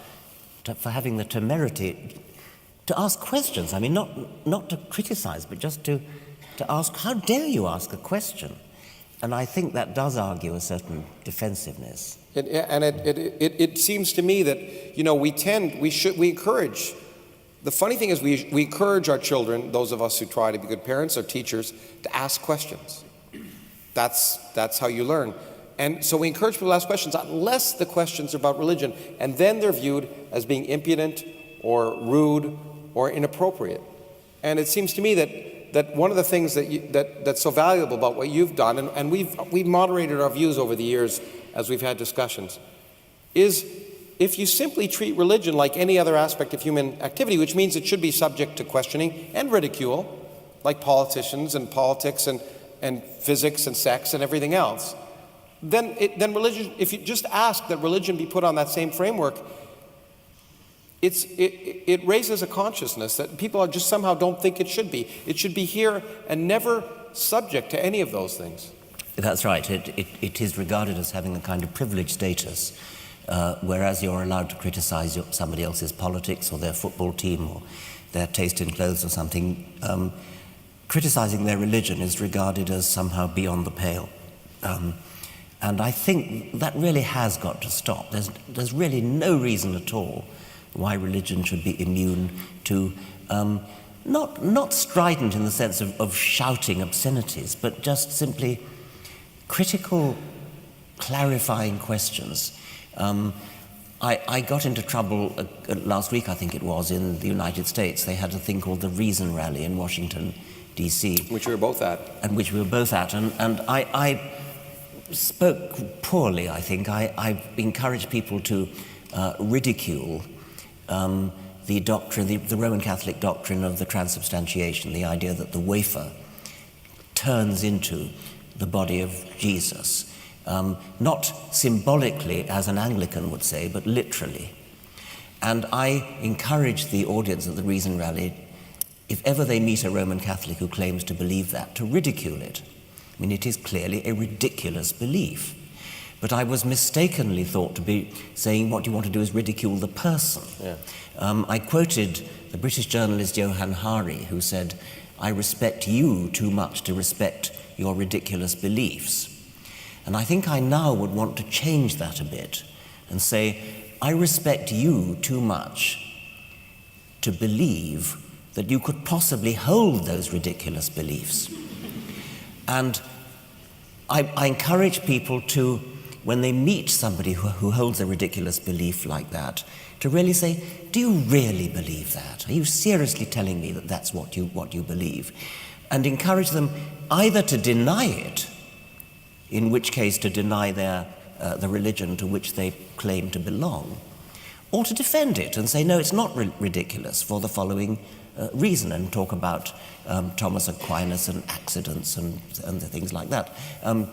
for having the temerity to ask questions. I mean, not to criticize, but just to ask, how dare you ask a question? And I think that does argue a certain defensiveness. It seems to me that, we encourage. The funny thing is we encourage our children, those of us who try to be good parents or teachers, to ask questions. That's how you learn. And so we encourage people to ask questions unless the questions are about religion, and then they're viewed as being impudent or rude or inappropriate. And it seems to me that one of the things that's so valuable about what you've done, and we've moderated our views over the years as we've had discussions, is if you simply treat religion like any other aspect of human activity, which means it should be subject to questioning and ridicule, like politicians and politics and physics and sex and everything else, then religion, if you just ask that religion be put on that same framework, it raises a consciousness that people just somehow don't think it should be. It should be here and never subject to any of those things. That's right. It is regarded as having a kind of privileged status, whereas you're allowed to criticize somebody else's politics or their football team or their taste in clothes or something. Criticizing their religion is regarded as somehow beyond the pale. And I think that really has got to stop. There's really no reason at all why religion should be immune to, not strident in the sense of shouting obscenities, but just simply critical, clarifying questions. I got into trouble last week, I think it was, in the United States. They had a thing called the Reason Rally in Washington, D.C. Which we were both at. And which we were both at. And I spoke poorly, I think. I encouraged people to ridicule the doctrine, the Roman Catholic doctrine of the transubstantiation, the idea that the wafer turns into the body of Jesus. Not symbolically, as an Anglican would say, but literally. And I encourage the audience at the Reason Rally, if ever they meet a Roman Catholic who claims to believe that, to ridicule it. I mean, it is clearly a ridiculous belief. But I was mistakenly thought to be saying what you want to do is ridicule the person. Yeah. I quoted the British journalist Johann Hari, who said, "I respect you too much to respect your ridiculous beliefs." And I think I now would want to change that a bit and say, I respect you too much to believe that you could possibly hold those ridiculous beliefs. And I encourage people to, when they meet somebody who holds a ridiculous belief like that, to really say, do you really believe that? Are you seriously telling me that that's what you believe? And encourage them either to deny it, in which case to deny the religion to which they claim to belong, or to defend it and say, no, it's not ridiculous for the following reason, and talk about Thomas Aquinas and accidents and the things like that. And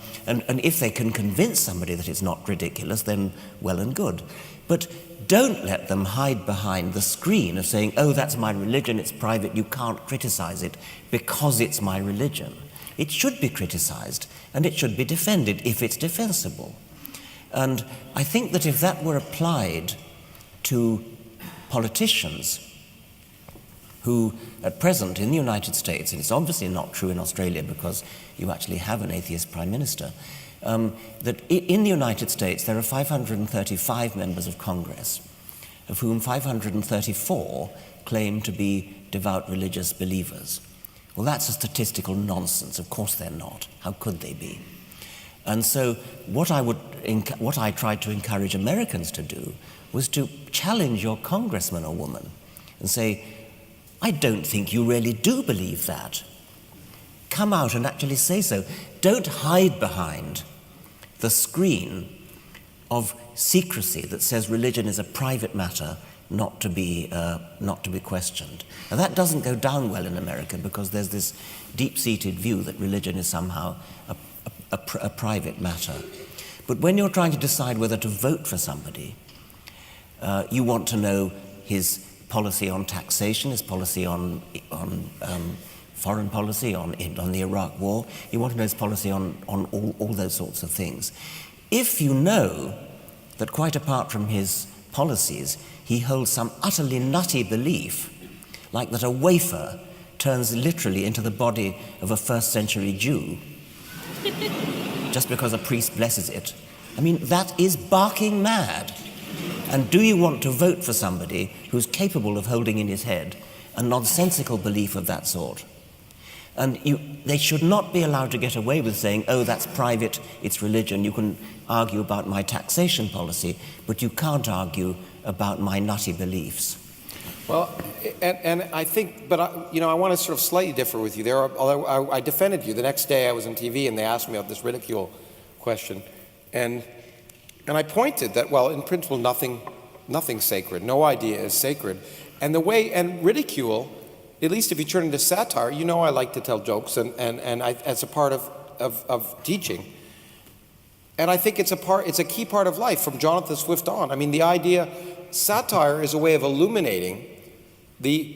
if they can convince somebody that it's not ridiculous, then well and good. But don't let them hide behind the screen of saying, oh, that's my religion, it's private, you can't criticize it because it's my religion. It should be criticized, and it should be defended if it's defensible. And I think that if that were applied to politicians, who at present in the United States, and it's obviously not true in Australia because you actually have an atheist prime minister, that in the United States there are 535 members of Congress, of whom 534 claim to be devout religious believers. Well, that's a statistical nonsense. Of course they're not. How could they be? And so what I tried to encourage Americans to do was to challenge your congressman or woman and say, I don't think you really do believe that. Come out and actually say so. Don't hide behind the screen of secrecy that says religion is a private matter not to be questioned. Now that doesn't go down well in America because there's this deep-seated view that religion is somehow a private matter. But when you're trying to decide whether to vote for somebody, you want to know his policy on taxation, his policy on foreign policy, on the Iraq War. You want to know his policy on all those sorts of things. If you know that quite apart from his policies, he holds some utterly nutty belief, like that a wafer turns literally into the body of a first-century Jew, just because a priest blesses it. I mean, that is barking mad. And do you want to vote for somebody who's capable of holding in his head a nonsensical belief of that sort? And they should not be allowed to get away with saying, oh, that's private, it's religion. You can argue about my taxation policy, but you can't argue about my nutty beliefs. Well, and I think, but I want to sort of slightly differ with you there. Although I defended you the next day, I was on TV and they asked me about this ridicule question, and I pointed that, well, in principle, nothing's sacred. No idea is sacred, and ridicule, at least if you turn into satire, I like to tell jokes, and as a part of teaching, and I think it's a key part of life from Jonathan Swift on. I mean, the idea, satire is a way of illuminating the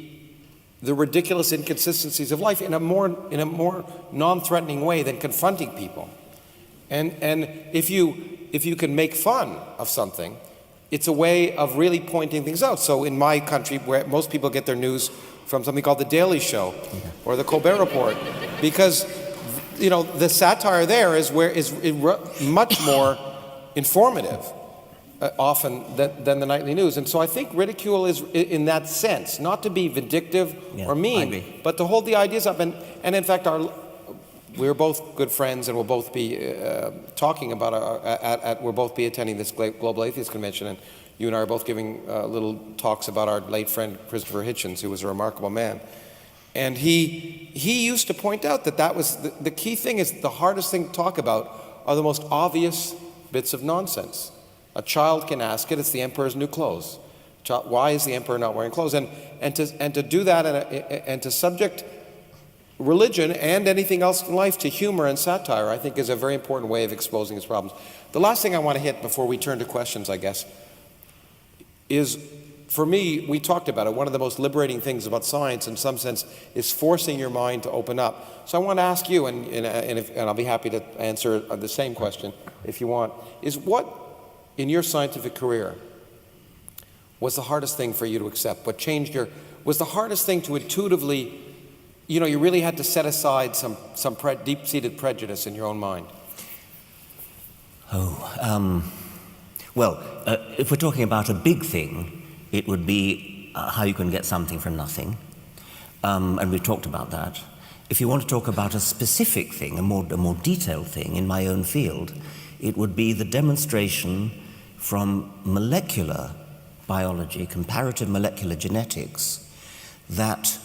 ridiculous inconsistencies of life in a more non-threatening way than confronting people. And if you can make fun of something, it's a way of really pointing things out. So in my country, where most people get their news from something called The Daily Show or The Colbert Report, because the satire there is much more informative often than the nightly news. And so I think ridicule is in that sense, not to be vindictive or mean, but to hold the ideas up. And in fact, we're both good friends, and we'll both be talking about we'll both be attending this Global Atheist Convention, and you and I are both giving little talks about our late friend Christopher Hitchens, who was a remarkable man. And he used to point out that was the key thing is the hardest thing to talk about are the most obvious bits of nonsense. A child can ask it, it's the emperor's new clothes. Why is the emperor not wearing clothes? And to do that and to subject religion and anything else in life to humor and satire, I think is a very important way of exposing its problems. The last thing I want to hit before we turn to questions, I guess, is, for me, we talked about it, one of the most liberating things about science in some sense is forcing your mind to open up. So I want to ask you, and I'll be happy to answer the same question if you want, is what in your scientific career was the hardest thing for you to accept? What was the hardest thing to intuitively, you really had to set aside some deep-seated prejudice in your own mind? Well, if we're talking about a big thing, it would be how you can get something from nothing, and we've talked about that. If you want to talk about a specific thing, a more detailed thing in my own field, it would be the demonstration from molecular biology, comparative molecular genetics, that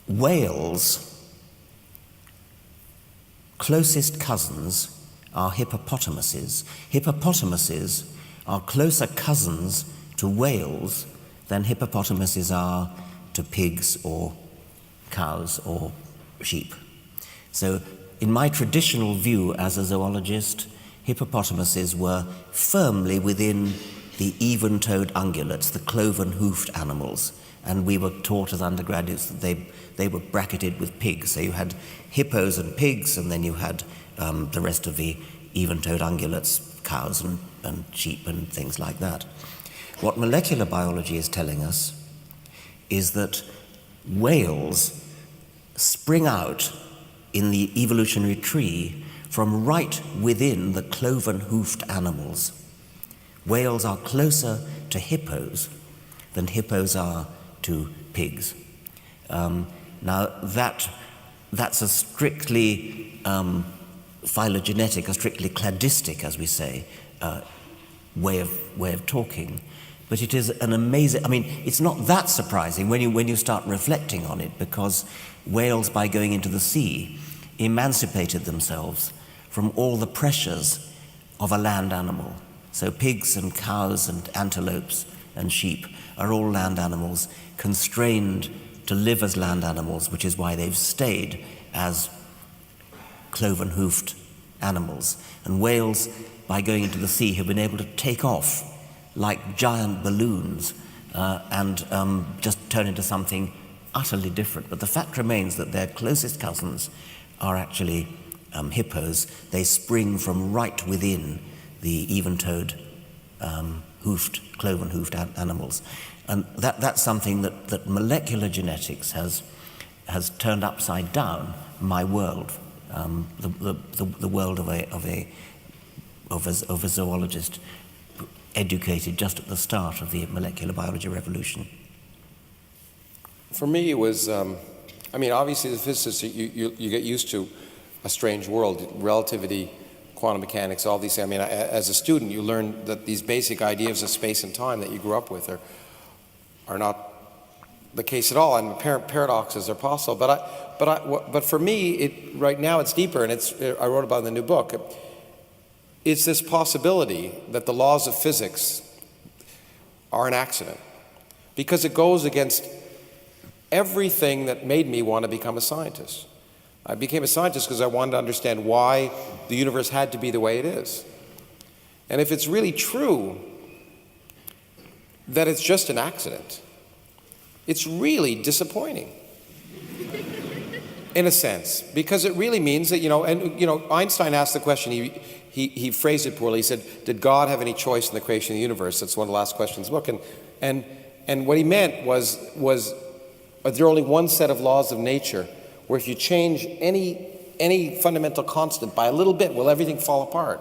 whales' closest cousins are hippopotamuses. Hippopotamuses are closer cousins to whales than hippopotamuses are to pigs or cows or sheep. So in my traditional view as a zoologist, hippopotamuses were firmly within the even-toed ungulates, the cloven-hoofed animals, and we were taught as undergraduates that they were bracketed with pigs. So you had hippos and pigs, and then you had the rest of the even-toed ungulates, cows and sheep and things like that. What molecular biology is telling us is that whales spring out in the evolutionary tree from right within the cloven-hoofed animals. Whales are closer to hippos than hippos are to pigs. Now that's a strictly phylogenetic, a strictly cladistic, as we say, way of talking. But it is an amazing, I mean, it's not that surprising when you start reflecting on it, because whales, by going into the sea, emancipated themselves from all the pressures of a land animal. So pigs and cows and antelopes and sheep are all land animals, constrained to live as land animals, which is why they've stayed as cloven-hoofed animals. And whales, by going into the sea, have been able to take off like giant balloons and just turn into something utterly different. But the fact remains that their closest cousins are actually hippos. They spring from right within the even-toed, cloven-hoofed animals. And that's something that molecular genetics has turned upside down my world, the world of a zoologist educated just at the start of the molecular biology revolution. For me, it was, obviously as a physicist, you get used to a strange world, relativity, quantum mechanics, all these things. As a student, you learn that these basic ideas of space and time that you grew up with are not the case at all, and paradoxes are possible. But for me, right now it's deeper, and I wrote about it in the new book. It's this possibility that the laws of physics are an accident, because it goes against everything that made me want to become a scientist. I became a scientist because I wanted to understand why the universe had to be the way it is. And if it's really true that it's just an accident, it's really disappointing in a sense, because it really means that, Einstein asked the question, he phrased it poorly. He said, did God have any choice in the creation of the universe? That's one of the last questions in the book. And what he meant was there only one set of laws of nature where if you change any fundamental constant by a little bit, will everything fall apart?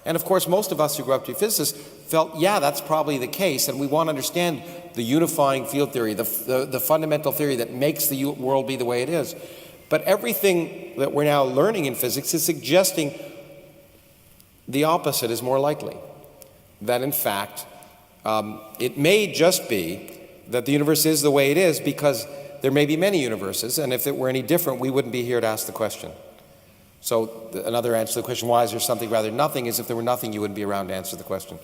And of course, most of us who grew up to be physicists felt, yeah, that's probably the case, and we want to understand the unifying field theory, the fundamental theory that makes the world be the way it is. But everything that we're now learning in physics is suggesting the opposite is more likely. That in fact, it may just be that the universe is the way it is because there may be many universes, and if it were any different, we wouldn't be here to ask the question. So another answer to the question, why is there something rather than nothing, is if there were nothing, you wouldn't be around to answer the question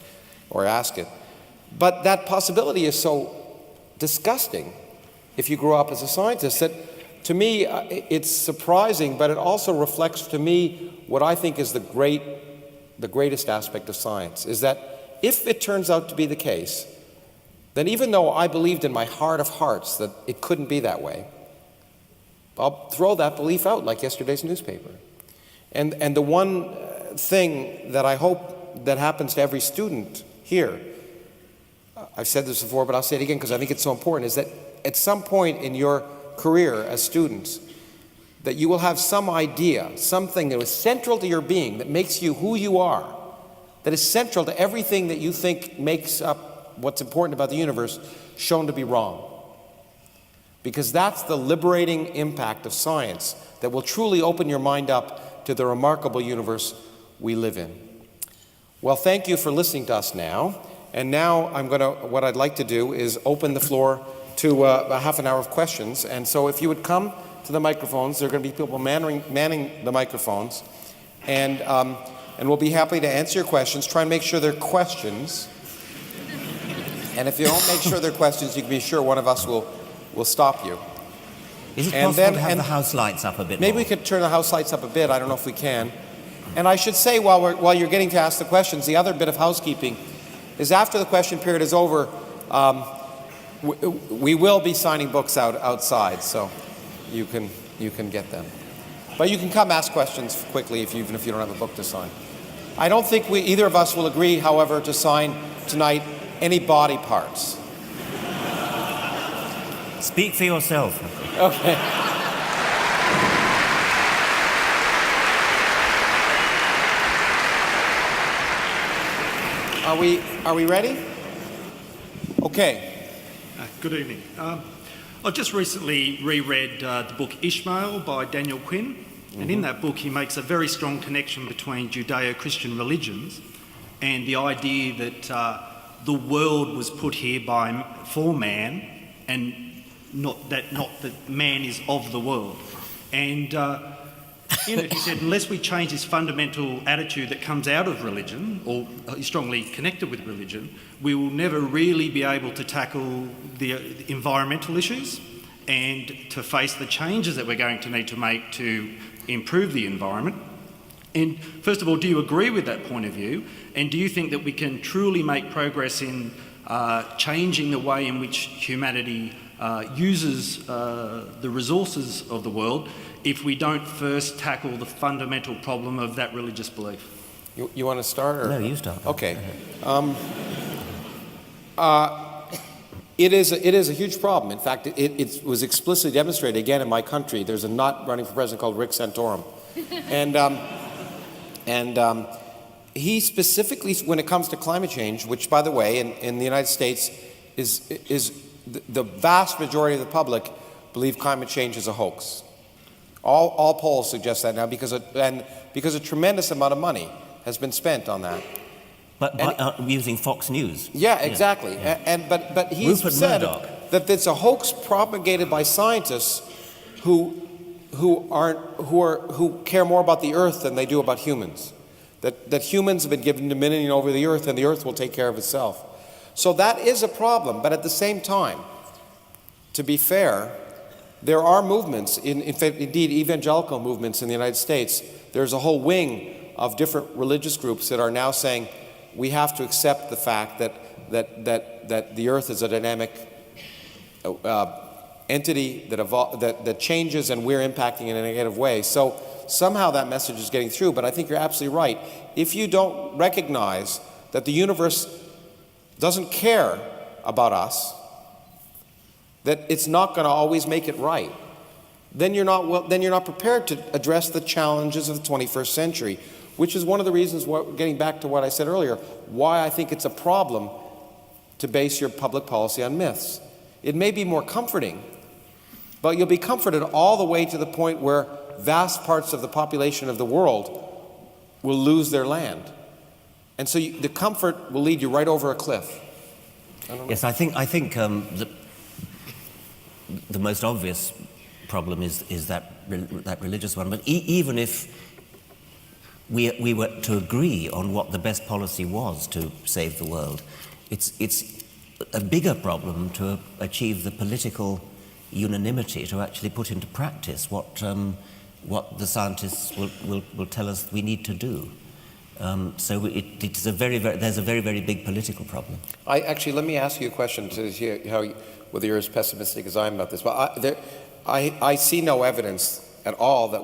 or ask it. But that possibility is so disgusting if you grow up as a scientist that, to me, it's surprising, but it also reflects to me what I think is the greatest aspect of science, is that if it turns out to be the case, then even though I believed in my heart of hearts that it couldn't be that way, I'll throw that belief out like yesterday's newspaper. And the one thing that I hope that happens to every student here, I've said this before, but I'll say it again because I think it's so important, is that at some point in your career as students, that you will have some idea, something that is central to your being, that makes you who you are, that is central to everything that you think makes up what's important about the universe, shown to be wrong. Because that's the liberating impact of science that will truly open your mind up to the remarkable universe we live in. Well, thank you for listening to us now. And now what I'd like to do is open the floor to a half an hour of questions. And so if you would come to the microphones, there are going to be people manning the microphones. And we'll be happy to answer your questions. Try and make sure they're questions. And if you don't make sure they're questions, you can be sure one of us will stop you. Is it possible to have the house lights up a bit maybe more? We could turn the house lights up a bit. I don't know if we can. And I should say, while you're getting to ask the questions, the other bit of housekeeping is after the question period is over, we will be signing books outside, so you can get them. But you can come ask questions quickly even if you don't have a book to sign. I don't think either of us will agree, however, to sign tonight any body parts. Speak for yourself. Okay. Are we ready? Okay. Good evening. I just recently reread the book Ishmael by Daniel Quinn, and in that book he makes a very strong connection between Judeo-Christian religions and the idea that the world was put here for man, and not that man is of the world. And in it, he said, unless we change this fundamental attitude that comes out of religion, or is strongly connected with religion, we will never really be able to tackle the environmental issues and to face the changes that we're going to need to make to improve the environment. And first of all, do you agree with that point of view? And do you think that we can truly make progress in changing the way in which humanity uses the resources of the world if we don't first tackle the fundamental problem of that religious belief? You want to start? Or? No, you start. Okay. It is a huge problem. In fact, it was explicitly demonstrated again in my country. There's a nut running for president called Rick Santorum. And he specifically, when it comes to climate change, which, by the way, in the United States is the vast majority of the public believe climate change is a hoax. All polls suggest that now because a tremendous amount of money has been spent on that. But using Fox News. Yeah, exactly. Yeah. But he's Rupert said Murdoch. that it's a hoax propagated by scientists who care more about the Earth than they do about humans. That humans have been given dominion over the Earth, and the Earth will take care of itself. So that is a problem. But at the same time, to be fair, there are movements, indeed evangelical movements in the United States. There's a whole wing of different religious groups that are now saying we have to accept the fact that the Earth is a dynamic entity that changes, and we're impacting in a negative way. So somehow that message is getting through, but I think you're absolutely right. If you don't recognize that the universe doesn't care about us, that it's not going to always make it right, then you're not prepared to address the challenges of the 21st century, which is one of the reasons, getting back to what I said earlier, why I think it's a problem to base your public policy on myths. It may be more comforting, but you'll be comforted all the way to the point where vast parts of the population of the world will lose their land. And so the comfort will lead you right over a cliff. Yes, I think the most obvious problem is that religious one. But even if we were to agree on what the best policy was to save the world, it's a bigger problem to achieve the political unanimity to actually put into practice what the scientists will tell us we need to do. So there's a very, very big political problem. Let me ask you a question to see whether you're as pessimistic as I am about this. But I see no evidence at all that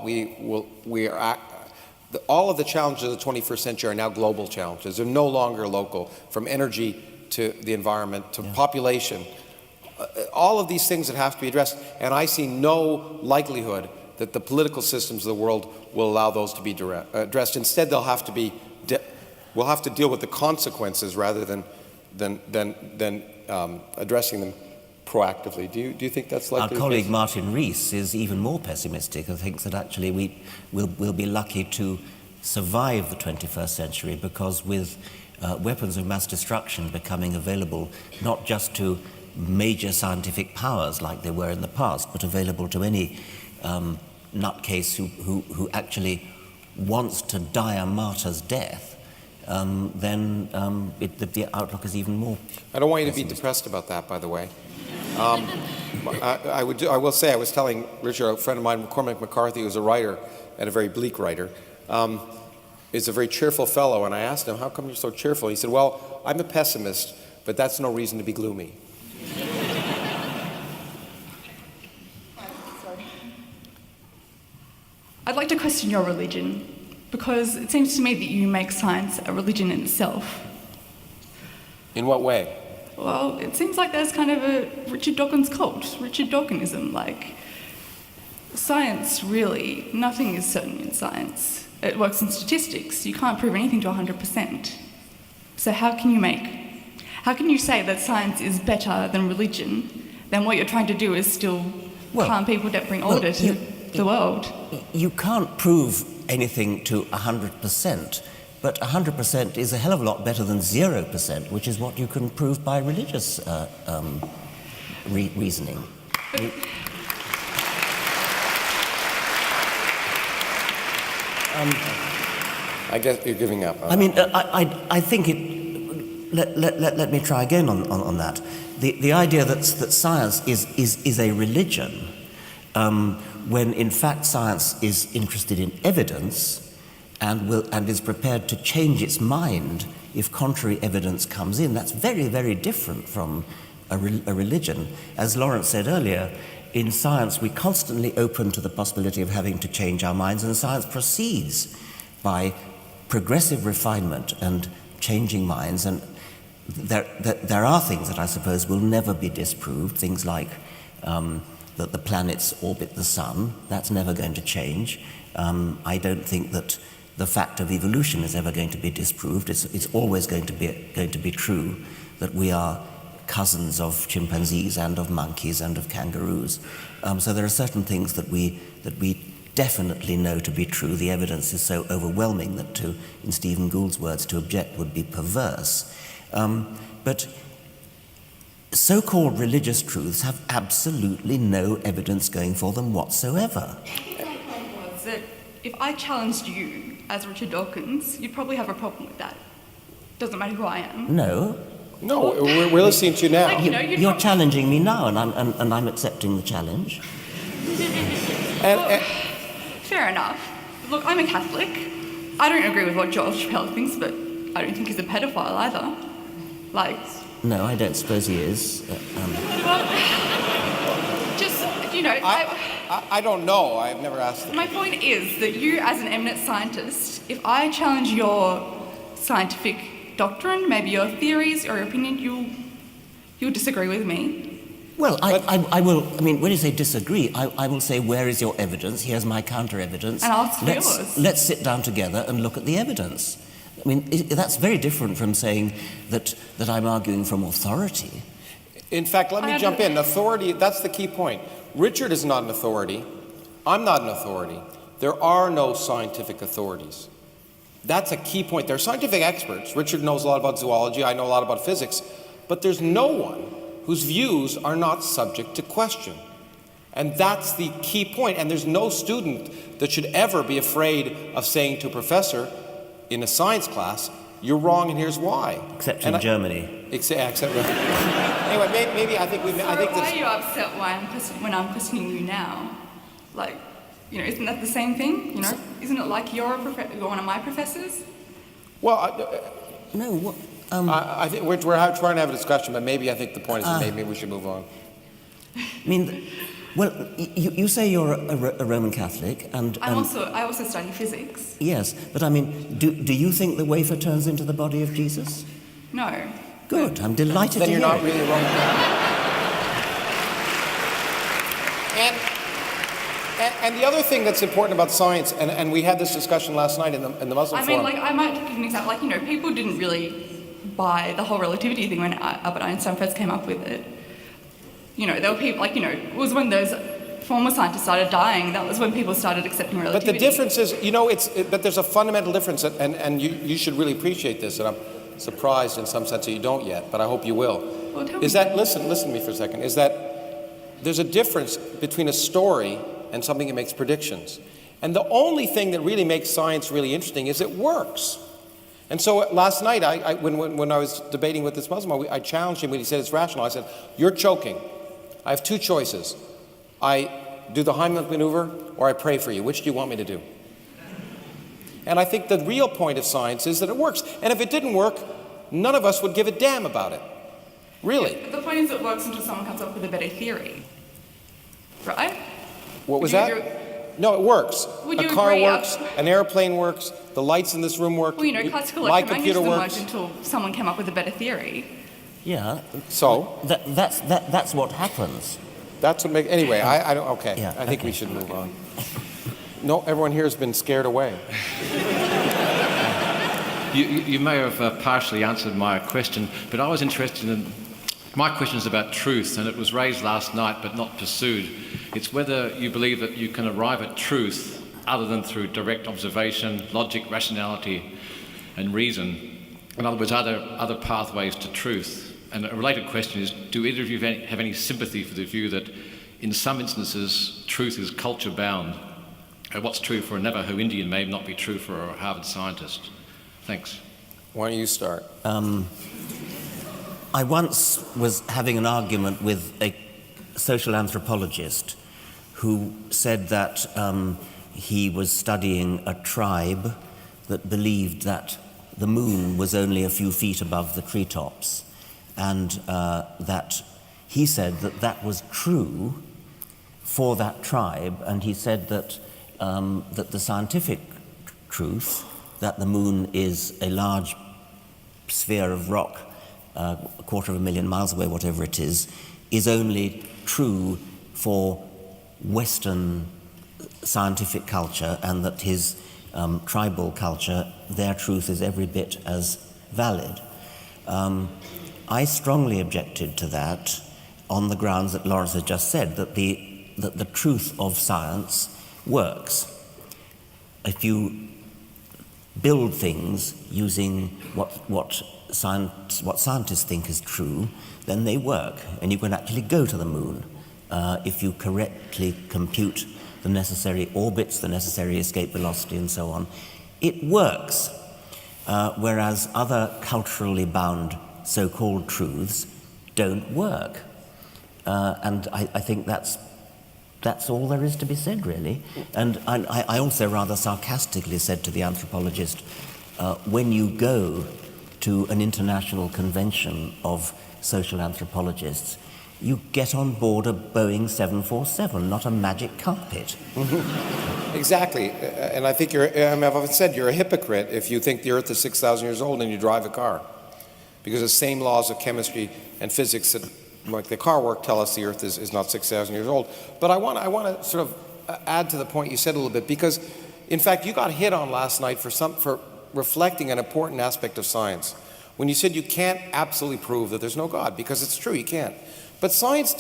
all of the challenges of the 21st century are now global challenges. They're no longer local, from energy to the environment to population. All of these things that have to be addressed, and I see no likelihood that the political systems of the world will allow those to be addressed. Instead, we'll have to deal with the consequences rather than addressing them proactively. Do you think that's likely? Our colleague Martin Rees is even more pessimistic and thinks that actually we'll be lucky to survive the 21st century, because with weapons of mass destruction becoming available not just to major scientific powers like they were in the past, but available to any nutcase who actually wants to die a martyr's death, then the outlook is even more. I don't want you to be depressed about that, by the way. I will say, I was telling Richard, a friend of mine, Cormac McCarthy, who's a writer and a very bleak writer, is a very cheerful fellow, and I asked him, how come you're so cheerful? He said, well, I'm a pessimist, but that's no reason to be gloomy. I'd like to question your religion, because it seems to me that you make science a religion in itself. In what way? Well, it seems like there's kind of a Richard Dawkins cult, Richard Dawkinism, like science really, nothing is certain in science. It works in statistics. You can't prove anything to 100%. So how can you say that science is better than religion, then what you're trying to do is still harm people that bring order to the world? You can't prove anything to 100%, but 100% is a hell of a lot better than 0%, which is what you can prove by religious reasoning. I guess you're giving up. I mean, I think it. Let me try again on that. The idea that science is a religion, when in fact science is interested in evidence, and is prepared to change its mind if contrary evidence comes in. That's very, very different from a religion. As Lawrence said earlier, in science we're constantly open to the possibility of having to change our minds, and science proceeds by progressive refinement and changing minds. And there are things that I suppose will never be disproved, things like that the planets orbit the sun. That's never going to change. I don't think that the fact of evolution is ever going to be disproved. It's always going to be true that we are cousins of chimpanzees and of monkeys and of kangaroos. So there are certain things that we definitely know to be true. The evidence is so overwhelming that in Stephen Gould's words, to object would be perverse. But so-called religious truths have absolutely no evidence going for them whatsoever. If I challenged you as Richard Dawkins, you'd probably have a problem with that. Doesn't matter who I am. No. No, we're listening to you now. Like, You're challenging me now, and I'm accepting the challenge. Fair enough. Look, I'm a Catholic. I don't agree with what George Chappelle thinks, but I don't think he's a pedophile either. Like... No, I don't suppose he is. Well, just, I don't know. I've never asked them. My point is that you, as an eminent scientist, if I challenge your scientific doctrine, maybe your theories or your opinion, you'll disagree with me. Well, I will. I mean, when you say disagree, I will say, where is your evidence? Here's my counter-evidence. And I'll ask for yours. Let's sit down together and look at the evidence. I mean, that's very different from saying that I'm arguing from authority. In fact, let me jump in. Authority, that's the key point. Richard is not an authority. I'm not an authority. There are no scientific authorities. That's a key point. There are scientific experts. Richard knows a lot about zoology. I know a lot about physics. But there's no one whose views are not subject to question. And that's the key point. And there's no student that should ever be afraid of saying to a professor in a science class, you're wrong and here's why. Except in Germany. Except anyway, maybe I think we... So I think why are you upset when I'm questioning you now? Like, isn't that the same thing? Isn't it like you're one of my professors? Well, no, what... I think we're trying to have a discussion, but maybe I think the point is that maybe we should move on. I mean, well, you say you're a Roman Catholic, and I also study physics. Yes, but I mean, do you think the wafer turns into the body of Jesus? No. Good, I'm delighted then to hear. Then you're not really a Roman Catholic. And the other thing that's important about science, and we had this discussion last night in the Muslim forum. I might give an example. People didn't really buy the whole relativity thing when Albert Einstein first came up with it. There were people, it was when those former scientists started dying, that was when people started accepting relativity. But the difference is, but there's a fundamental difference, and you should really appreciate this, and I'm surprised in some sense that you don't yet, but I hope you will. Well, tell me. Is that, listen to me for a second, is that there's a difference between a story and something that makes predictions. And the only thing that really makes science really interesting is it works. And so last night, when I was debating with this Muslim, I challenged him when he said it's rational. I said, you're choking. I have two choices. I do the Heimlich maneuver or I pray for you. Which do you want me to do? And I think the real point of science is that it works. And if it didn't work, none of us would give a damn about it. Really. Yeah, but the point is it works until someone comes up with a better theory. Right? What was that? No, it works. A car works, an airplane works, the lights in this room work. Well, classical my electromagnetism computer works. worked until someone came up with a better theory. Yeah. So That's what happens. that's what makes. Anyway, I don't. Okay. Yeah, I think okay. we should move on. No, everyone here has been scared away. You may have partially answered my question, but I was interested in. My question is about truth, and it was raised last night but not pursued. It's whether you believe that you can arrive at truth other than through direct observation, logic, rationality, and reason. In other words, other pathways to truth. And a related question is, do either of you have any sympathy for the view that in some instances truth is culture-bound? What's true for a Navajo Indian may not be true for a Harvard scientist. Thanks. Why don't you start? I once was having an argument with a social anthropologist who said that he was studying a tribe that believed that the moon was only a few feet above the treetops, and that he said that that was true for that tribe, and he said that that the scientific truth, that the moon is a large sphere of rock, a 250,000 miles away, whatever it is only true for Western scientific culture, and that his tribal culture, their truth is every bit as valid. I strongly objected to that on the grounds that Lawrence has just said, that the truth of science works. If you build things using what scientists think is true, then they work, and you can actually go to the moon if you correctly compute the necessary orbits, the necessary escape velocity, and so on. It works, whereas other culturally bound so-called truths don't work. And I think that's all there is to be said, really. And I also rather sarcastically said to the anthropologist, when you go to an international convention of social anthropologists, you get on board a Boeing 747, not a magic carpet. Exactly. And I think I've often said you're a hypocrite if you think the Earth is 6,000 years old and you drive a car. Because the same laws of chemistry and physics that like the car work tell us the Earth is not 6,000 years old. But I want to sort of add to the point you said a little bit, because in fact you got hit on last night for reflecting an important aspect of science. When you said you can't absolutely prove that there's no God, because it's true, you can't. But science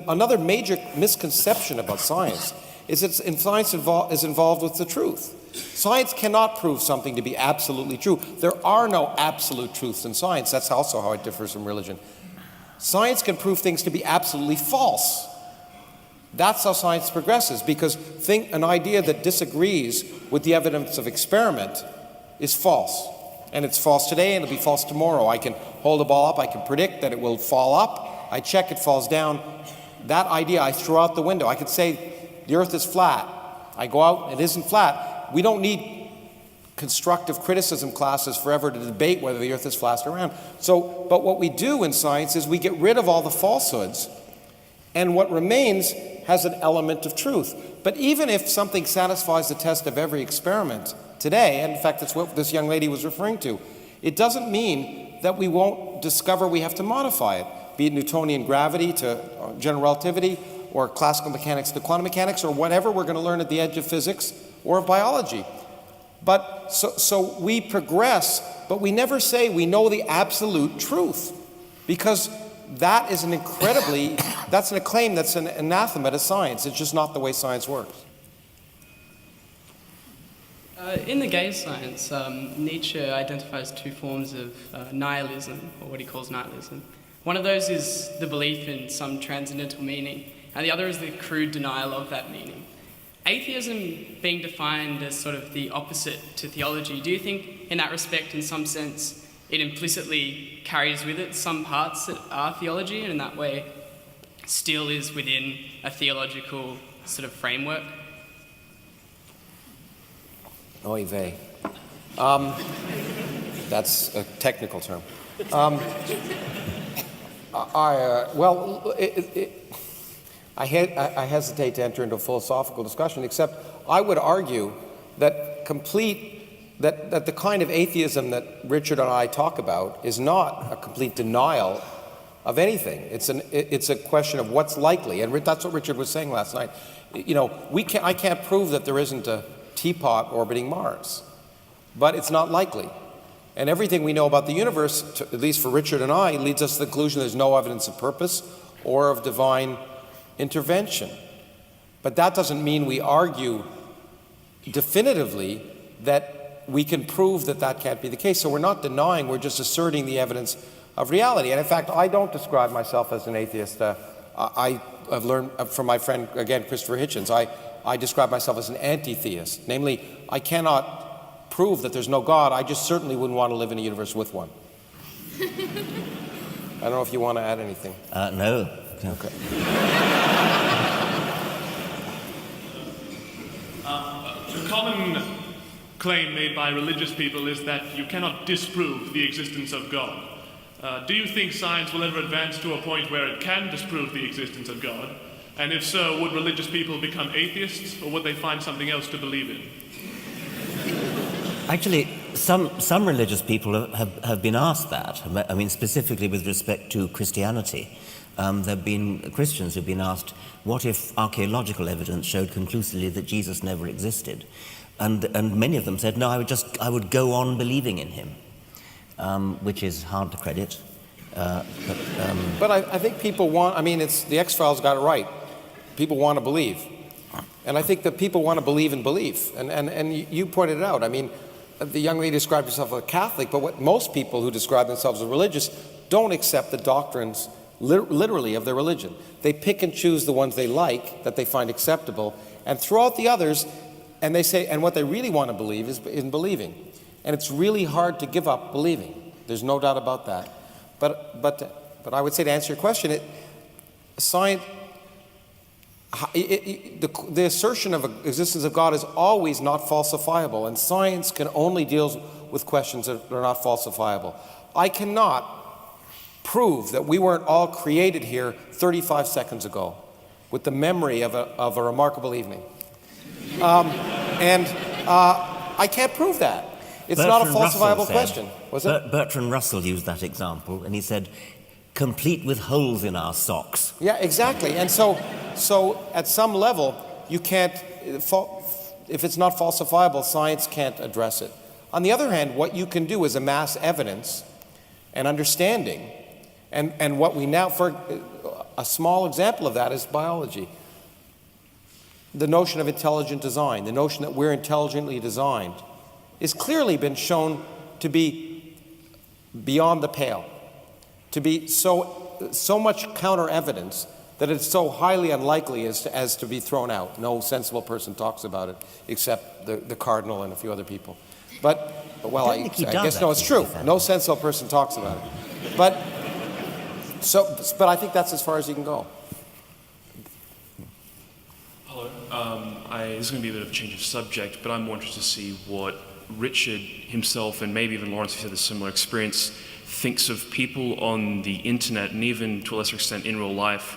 another major misconception about science is that science is involved with the truth. Science cannot prove something to be absolutely true. There are no absolute truths in science. That's also how it differs from religion. Science can prove things to be absolutely false. That's how science progresses, because an idea that disagrees with the evidence of experiment is false. And it's false today, and it'll be false tomorrow. I can hold a ball up, I can predict that it will fall up, I check it falls down. That idea I throw out the window. I could say the Earth is flat. I go out, it isn't flat. We don't need constructive criticism classes forever to debate whether the Earth is flat or round. But what we do in science is we get rid of all the falsehoods, and what remains has an element of truth. But even if something satisfies the test of every experiment today, and in fact that's what this young lady was referring to, it doesn't mean that we won't discover we have to modify it, be it Newtonian gravity to general relativity, or classical mechanics to quantum mechanics, or whatever we're going to learn at the edge of physics or of biology. But so we progress, but we never say we know the absolute truth, because that is that's a claim that's an anathema to science. It's just not the way science works. In the gay science, Nietzsche identifies two forms of nihilism, or what he calls nihilism. One of those is the belief in some transcendental meaning, and the other is the crude denial of that meaning. Atheism being defined as sort of the opposite to theology, do you think in that respect, in some sense, it implicitly carries with it some parts that are theology, and in that way still is within a theological sort of framework? Oy vey. That's a technical term. I hesitate to enter into a philosophical discussion, except I would argue that complete that the kind of atheism that Richard and I talk about is not a complete denial of anything. It's a question of what's likely, and that's what Richard was saying last night. You know, I can't prove that there isn't a teapot orbiting Mars, but it's not likely. And everything we know about the universe, at least for Richard and I, leads us to the conclusion there's no evidence of purpose or of divine intervention. But that doesn't mean we argue definitively that we can prove that that can't be the case. So we're not denying, we're just asserting the evidence of reality. And in fact, I don't describe myself as an atheist. I have learned from my friend, again, Christopher Hitchens, I describe myself as an anti-theist. Namely, I cannot prove that there's no God. I just certainly wouldn't want to live in a universe with one. I don't know if you want to add anything. No. Okay. A common claim made by religious people is that you cannot disprove the existence of God. Do you think science will ever advance to a point where it can disprove the existence of God? And if so, would religious people become atheists, or would they find something else to believe in? Actually, some religious people have been asked that. I mean, specifically with respect to Christianity. There have been Christians who've been asked, what if archaeological evidence showed conclusively that Jesus never existed? And many of them said, no, I would go on believing in him, which is hard to credit. But I think people want, I mean, the X-Files got it right. People want to believe. And I think that people want to believe in belief. And you pointed it out. I mean, the young lady described herself as a Catholic, but what most people who describe themselves as religious don't accept the doctrines literally of their religion. They pick and choose the ones they like, that they find acceptable, and throw out the others, and they say, and what they really want to believe is in believing. And it's really hard to give up believing. There's no doubt about that. But I would say, to answer your question, science, the assertion of existence of God is always not falsifiable, and science can only deal with questions that are not falsifiable. I cannot prove that we weren't all created here 35 seconds ago with the memory of a remarkable evening. I can't prove that. It's not a falsifiable question. Was it? Bertrand Russell used that example, and he said, complete with holes in our socks. Yeah, exactly. And so at some level, you can't, if it's not falsifiable, science can't address it. On the other hand, what you can do is amass evidence and understanding. And what we now, for a small example of that is biology. The notion of intelligent design, the notion that we're intelligently designed, is clearly been shown to be beyond the pale, to be so much counter evidence that it's so highly unlikely as to be thrown out. No sensible person talks about it except the cardinal and a few other people. But, well, I guess no, it's true. No sensible person talks about it. But I think that's as far as you can go. Hello. This is going to be a bit of a change of subject, but I'm more interested to see what Richard himself, and maybe even Lawrence, who had a similar experience, thinks of people on the internet, and even to a lesser extent in real life,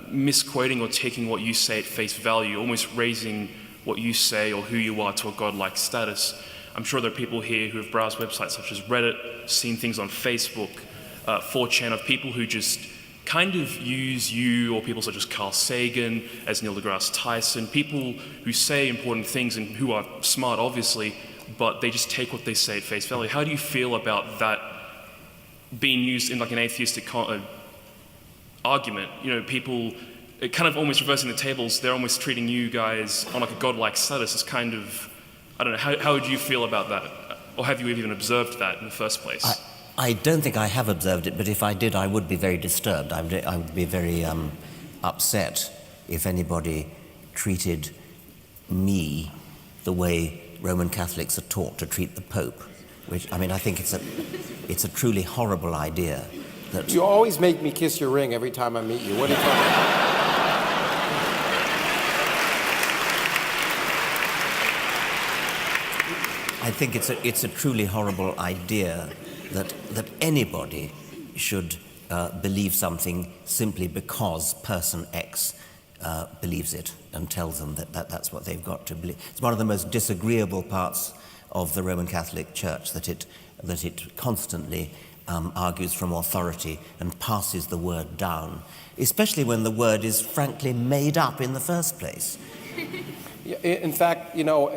misquoting or taking what you say at face value, almost raising what you say or who you are to a godlike status. I'm sure there are people here who have browsed websites such as Reddit, seen things on Facebook, 4chan, of people who just kind of use you or people such as Carl Sagan, as Neil deGrasse Tyson, people who say important things and who are smart, obviously, but they just take what they say at face value. How do you feel about that being used in like an atheistic argument? You know, people kind of almost reversing the tables. They're almost treating you guys on like a godlike status as kind of, I don't know, how would you feel about that? Or have you even observed that in the first place? I don't think I have observed it, but if I did, I would be very disturbed. I would be very upset if anybody treated me the way Roman Catholics are taught to treat the Pope. Which, I mean, I think it's a truly horrible idea. That you always make me kiss your ring every time I meet you. What are you talking about? I think it's a truly horrible idea that anybody should believe something simply because person X believes it and tells them that that's what they've got to believe. It's one of the most disagreeable parts of the Roman Catholic Church, that it constantly argues from authority and passes the word down, especially when the word is frankly made up in the first place. In fact, you know,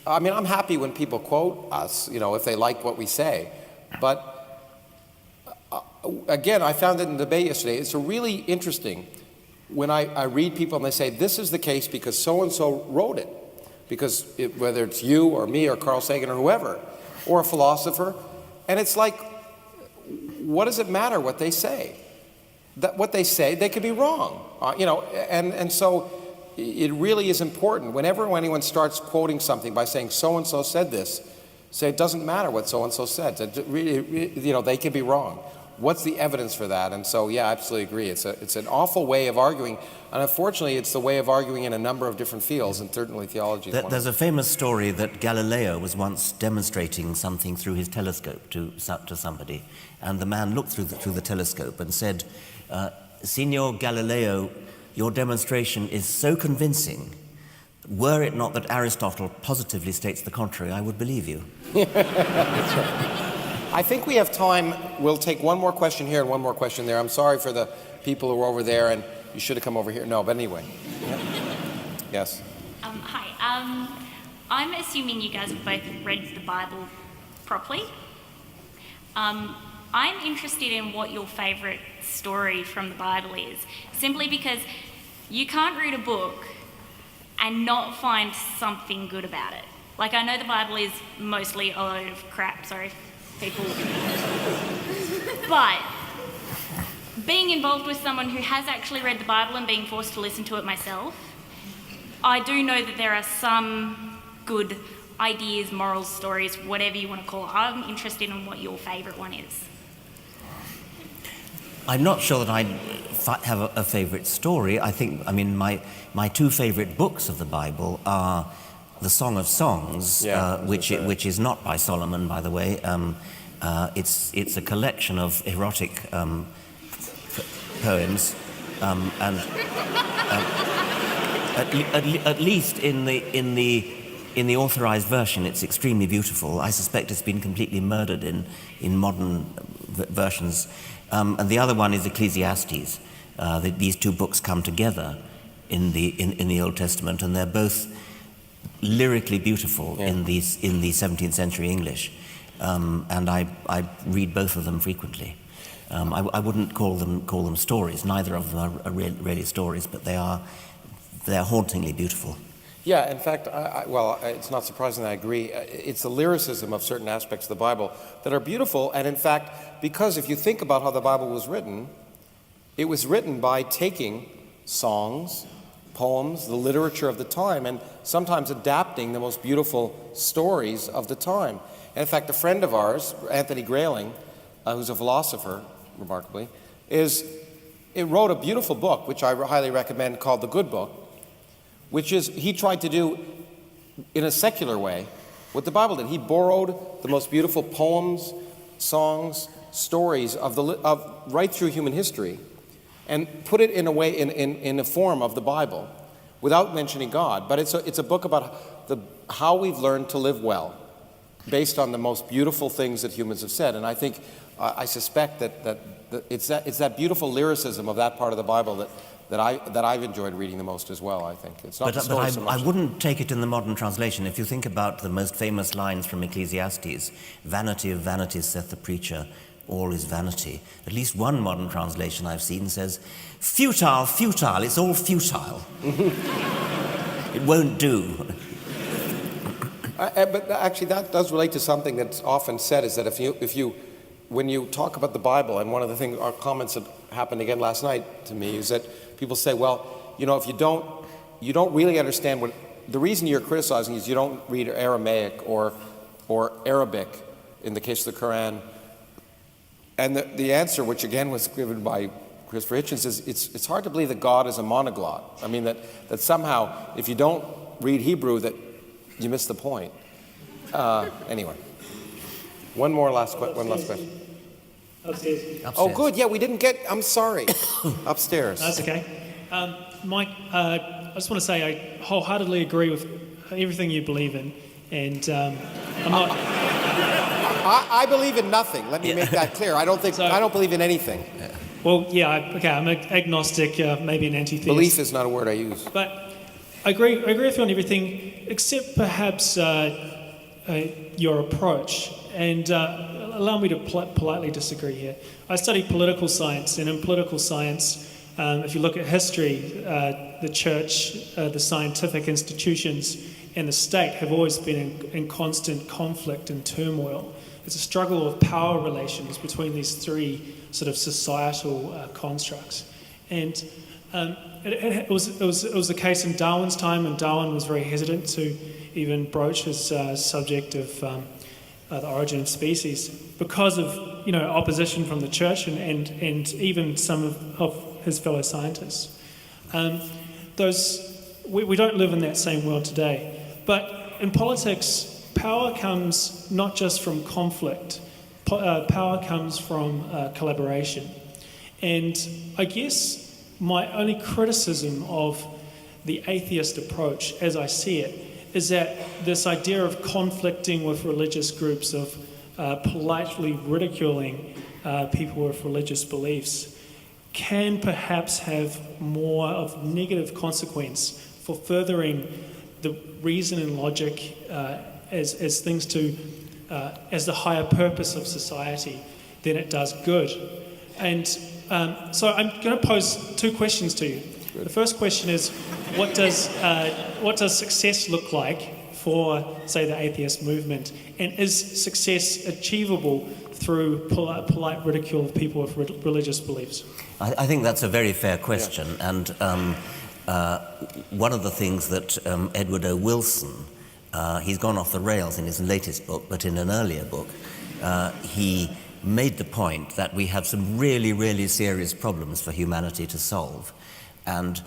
I mean, I'm happy when people quote us, you know, if they like what we say. But again, I found it in the debate yesterday. It's really interesting when I read people and they say, this is the case because so-and-so wrote it. Because whether it's you or me or Carl Sagan or whoever, or a philosopher, and it's like, what does it matter what they say? That what they say, they could be wrong, you know, and so it really is important. Whenever anyone starts quoting something by saying so-and-so said this, say it doesn't matter what so-and-so said. You know, they could be wrong. What's the evidence for that? And so, yeah, I absolutely agree. It's an awful way of arguing, and unfortunately, it's the way of arguing in a number of different fields, and certainly theology is one of them. There's a famous story that Galileo was once demonstrating something through his telescope to somebody, and the man looked through the telescope and said, Signor Galileo, your demonstration is so convincing. Were it not that Aristotle positively states the contrary, I would believe you. That's right. I think we have time. We'll take one more question here and one more question there. I'm sorry for the people who are over there, and you should have come over here. No, but anyway. Yeah. Yes. Hi. I'm assuming you guys have both read the Bible properly. I'm interested in what your favourite story from the Bible is, simply because you can't read a book and not find something good about it. Like, I know the Bible is mostly a load of crap, sorry, people. But being involved with someone who has actually read the Bible and being forced to listen to it myself, I do know that there are some good ideas, morals, stories, whatever you want to call it. I'm interested in what your favourite one is. I'm not sure that I have a favourite story. I mean, my two favourite books of the Bible are the Song of Songs, which is not by Solomon, by the way. It's a collection of erotic poems, and at least in the authorized version, it's extremely beautiful. I suspect it's been completely murdered in modern versions. And the other one is Ecclesiastes. These two books come together in the Old Testament, and they're both lyrically beautiful in the 17th century English. And I read both of them frequently. I wouldn't call them stories. Neither of them are really stories, but they're hauntingly beautiful. Yeah, in fact, well, it's not surprising that I agree. It's the lyricism of certain aspects of the Bible that are beautiful, and in fact, because if you think about how the Bible was written, it was written by taking songs, poems, the literature of the time, and sometimes adapting the most beautiful stories of the time. And in fact, a friend of ours, Anthony Grayling, who's a philosopher, remarkably, wrote a beautiful book, which I highly recommend, called The Good Book, which is, he tried to do in a secular way what the Bible did. He borrowed the most beautiful poems, songs, stories of right through human history, and put it in a way, in a form of the Bible, without mentioning God. But it's a book about how we've learned to live well, based on the most beautiful things that humans have said. And I think, I suspect that it's that beautiful lyricism of that part of the Bible that I've enjoyed reading the most as well, I think. It's not so much. I wouldn't take it in the modern translation. If you think about the most famous lines from Ecclesiastes, vanity of vanities, saith the preacher, all is vanity. At least one modern translation I've seen says, futile, futile, it's all futile. It won't do. But actually, that does relate to something that's often said, is that when you talk about the Bible, and one of the things, our comments that happened again last night to me, is that people say, well, you know, if you don't really understand what, the reason you're criticizing is you don't read Aramaic or Arabic in the case of the Quran. And the answer, which again was given by Christopher Hitchens, is it's hard to believe that God is a monoglot. I mean, that somehow, if you don't read Hebrew, that you miss the point. Anyway, one last question. Upstairs. Oh, good. Yeah, we didn't get. I'm sorry. Upstairs. That's okay. Mike, I just want to say I wholeheartedly agree with everything you believe in, And I'm not... I believe in nothing. Let me make that clear. I don't believe in anything. Well, yeah, I'm an agnostic, maybe an anti-theist. Belief is not a word I use. But I agree with you on everything, except perhaps your approach. And allow me to politely disagree here. I study political science, and in political science, if you look at history, the church, the scientific institutions, and the state have always been in constant conflict and turmoil. It's a struggle of power relations between these three sort of societal constructs. And it was the case in Darwin's time, and Darwin was very hesitant to even broach his subject of the origin of species because of opposition from the church and even some of his fellow scientists. We don't live in that same world today. But in politics, power comes not just from conflict. Power comes from collaboration. And I guess my only criticism of the atheist approach, as I see it, is that this idea of conflicting with religious groups, of politely ridiculing people with religious beliefs, can perhaps have more of negative consequence for furthering the reason and logic as things to as the higher purpose of society than it does good. And so I'm going to pose two questions to you. The first question is, what does success look like for, say, the atheist movement? And is success achievable through polite ridicule of people with religious beliefs? I think that's a very fair question. Yeah. And one of the things that Edward O. Wilson, he's gone off the rails in his latest book, but in an earlier book, he made the point that we have some really, really serious problems for humanity to solve. And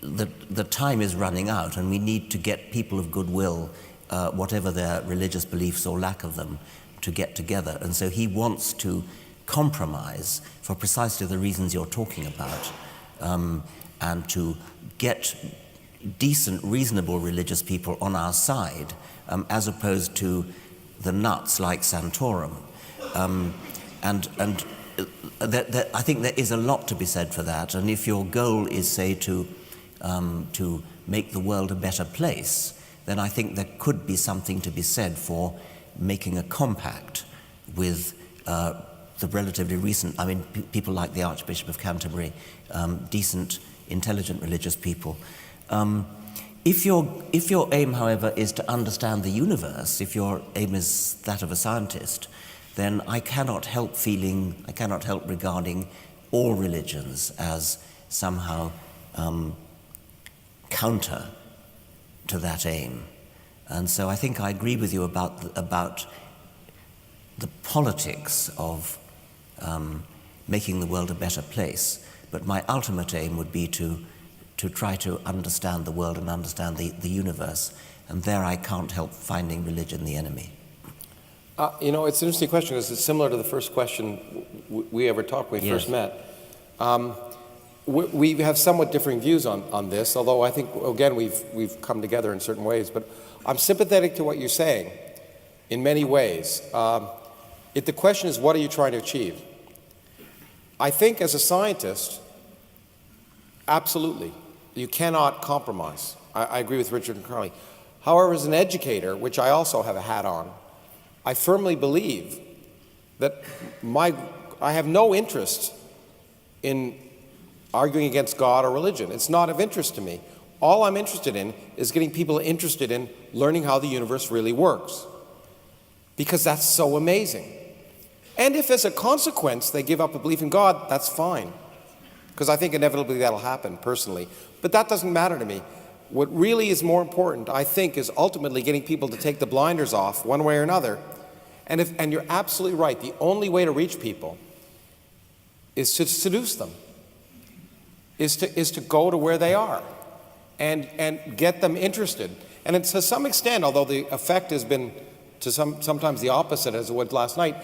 the time is running out, and we need to get people of goodwill, whatever their religious beliefs or lack of them, to get together. And so he wants to compromise for precisely the reasons you're talking about, and to get decent, reasonable religious people on our side, as opposed to the nuts like Santorum. I think there is a lot to be said for that. And if your goal is, say, to make the world a better place, then I think there could be something to be said for making a compact with the relatively recent, people like the Archbishop of Canterbury, decent, intelligent religious people. If your aim, however, is to understand the universe, if your aim is that of a scientist, then I cannot help regarding all religions as somehow counter to that aim. And so I think I agree with you about the politics of making the world a better place. But my ultimate aim would be to try to understand the world and understand the universe. And there I can't help finding religion the enemy. It's an interesting question because it's similar to the first question we ever talked when we first met. We have somewhat differing views on this, although I think, again, we've come together in certain ways. But I'm sympathetic to what you're saying in many ways. If the question is, what are you trying to achieve? I think as a scientist, absolutely, you cannot compromise. I agree with Richard and Carly. However, as an educator, which I also have a hat on, I firmly believe that I have no interest in arguing against God or religion. It's not of interest to me. All I'm interested in is getting people interested in learning how the universe really works, because that's so amazing. And if as a consequence they give up a belief in God, that's fine, because I think inevitably that'll happen personally. But that doesn't matter to me. What really is more important, I think, is ultimately getting people to take the blinders off one way or another. And you're absolutely right. The only way to reach people is to seduce them, is to go to where they are and get them interested. And to some extent, although the effect has been sometimes the opposite as it was last night,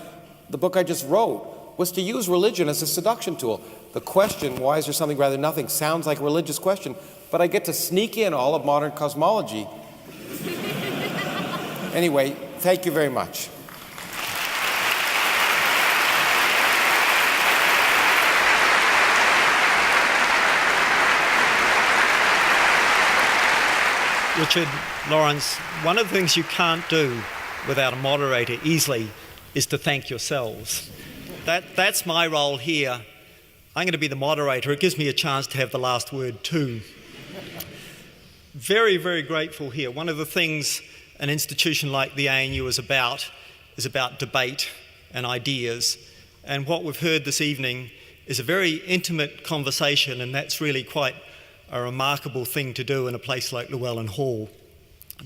the book I just wrote was to use religion as a seduction tool. The question, why is there something rather than nothing, sounds like a religious question, but I get to sneak in all of modern cosmology Anyway, thank you very much. Richard, Lawrence, one of the things you can't do without a moderator easily is to thank yourselves. That's my role here. I'm going to be the moderator. It gives me a chance to have the last word too. Very, very grateful here. One of the things an institution like the ANU is about debate and ideas. And what we've heard this evening is a very intimate conversation, and that's really quite a remarkable thing to do in a place like Llewellyn Hall.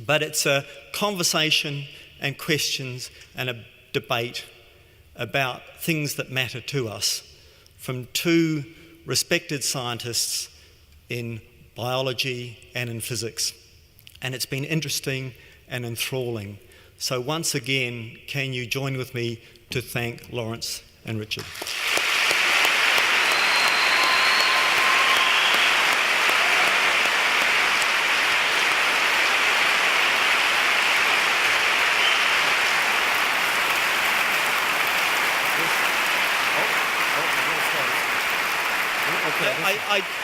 But it's a conversation and questions and a debate about things that matter to us from two respected scientists in biology and in physics. And it's been interesting and enthralling. So once again, can you join with me to thank Lawrence and Richard?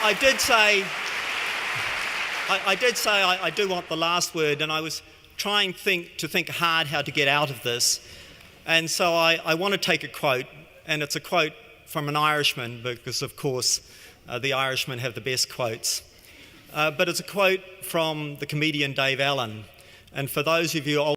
I did say I do want the last word, and I was trying to think hard how to get out of this. And so I want to take a quote, and it's a quote from an Irishman, because of course the Irishmen have the best quotes. But it's a quote from the comedian Dave Allen. And for those of you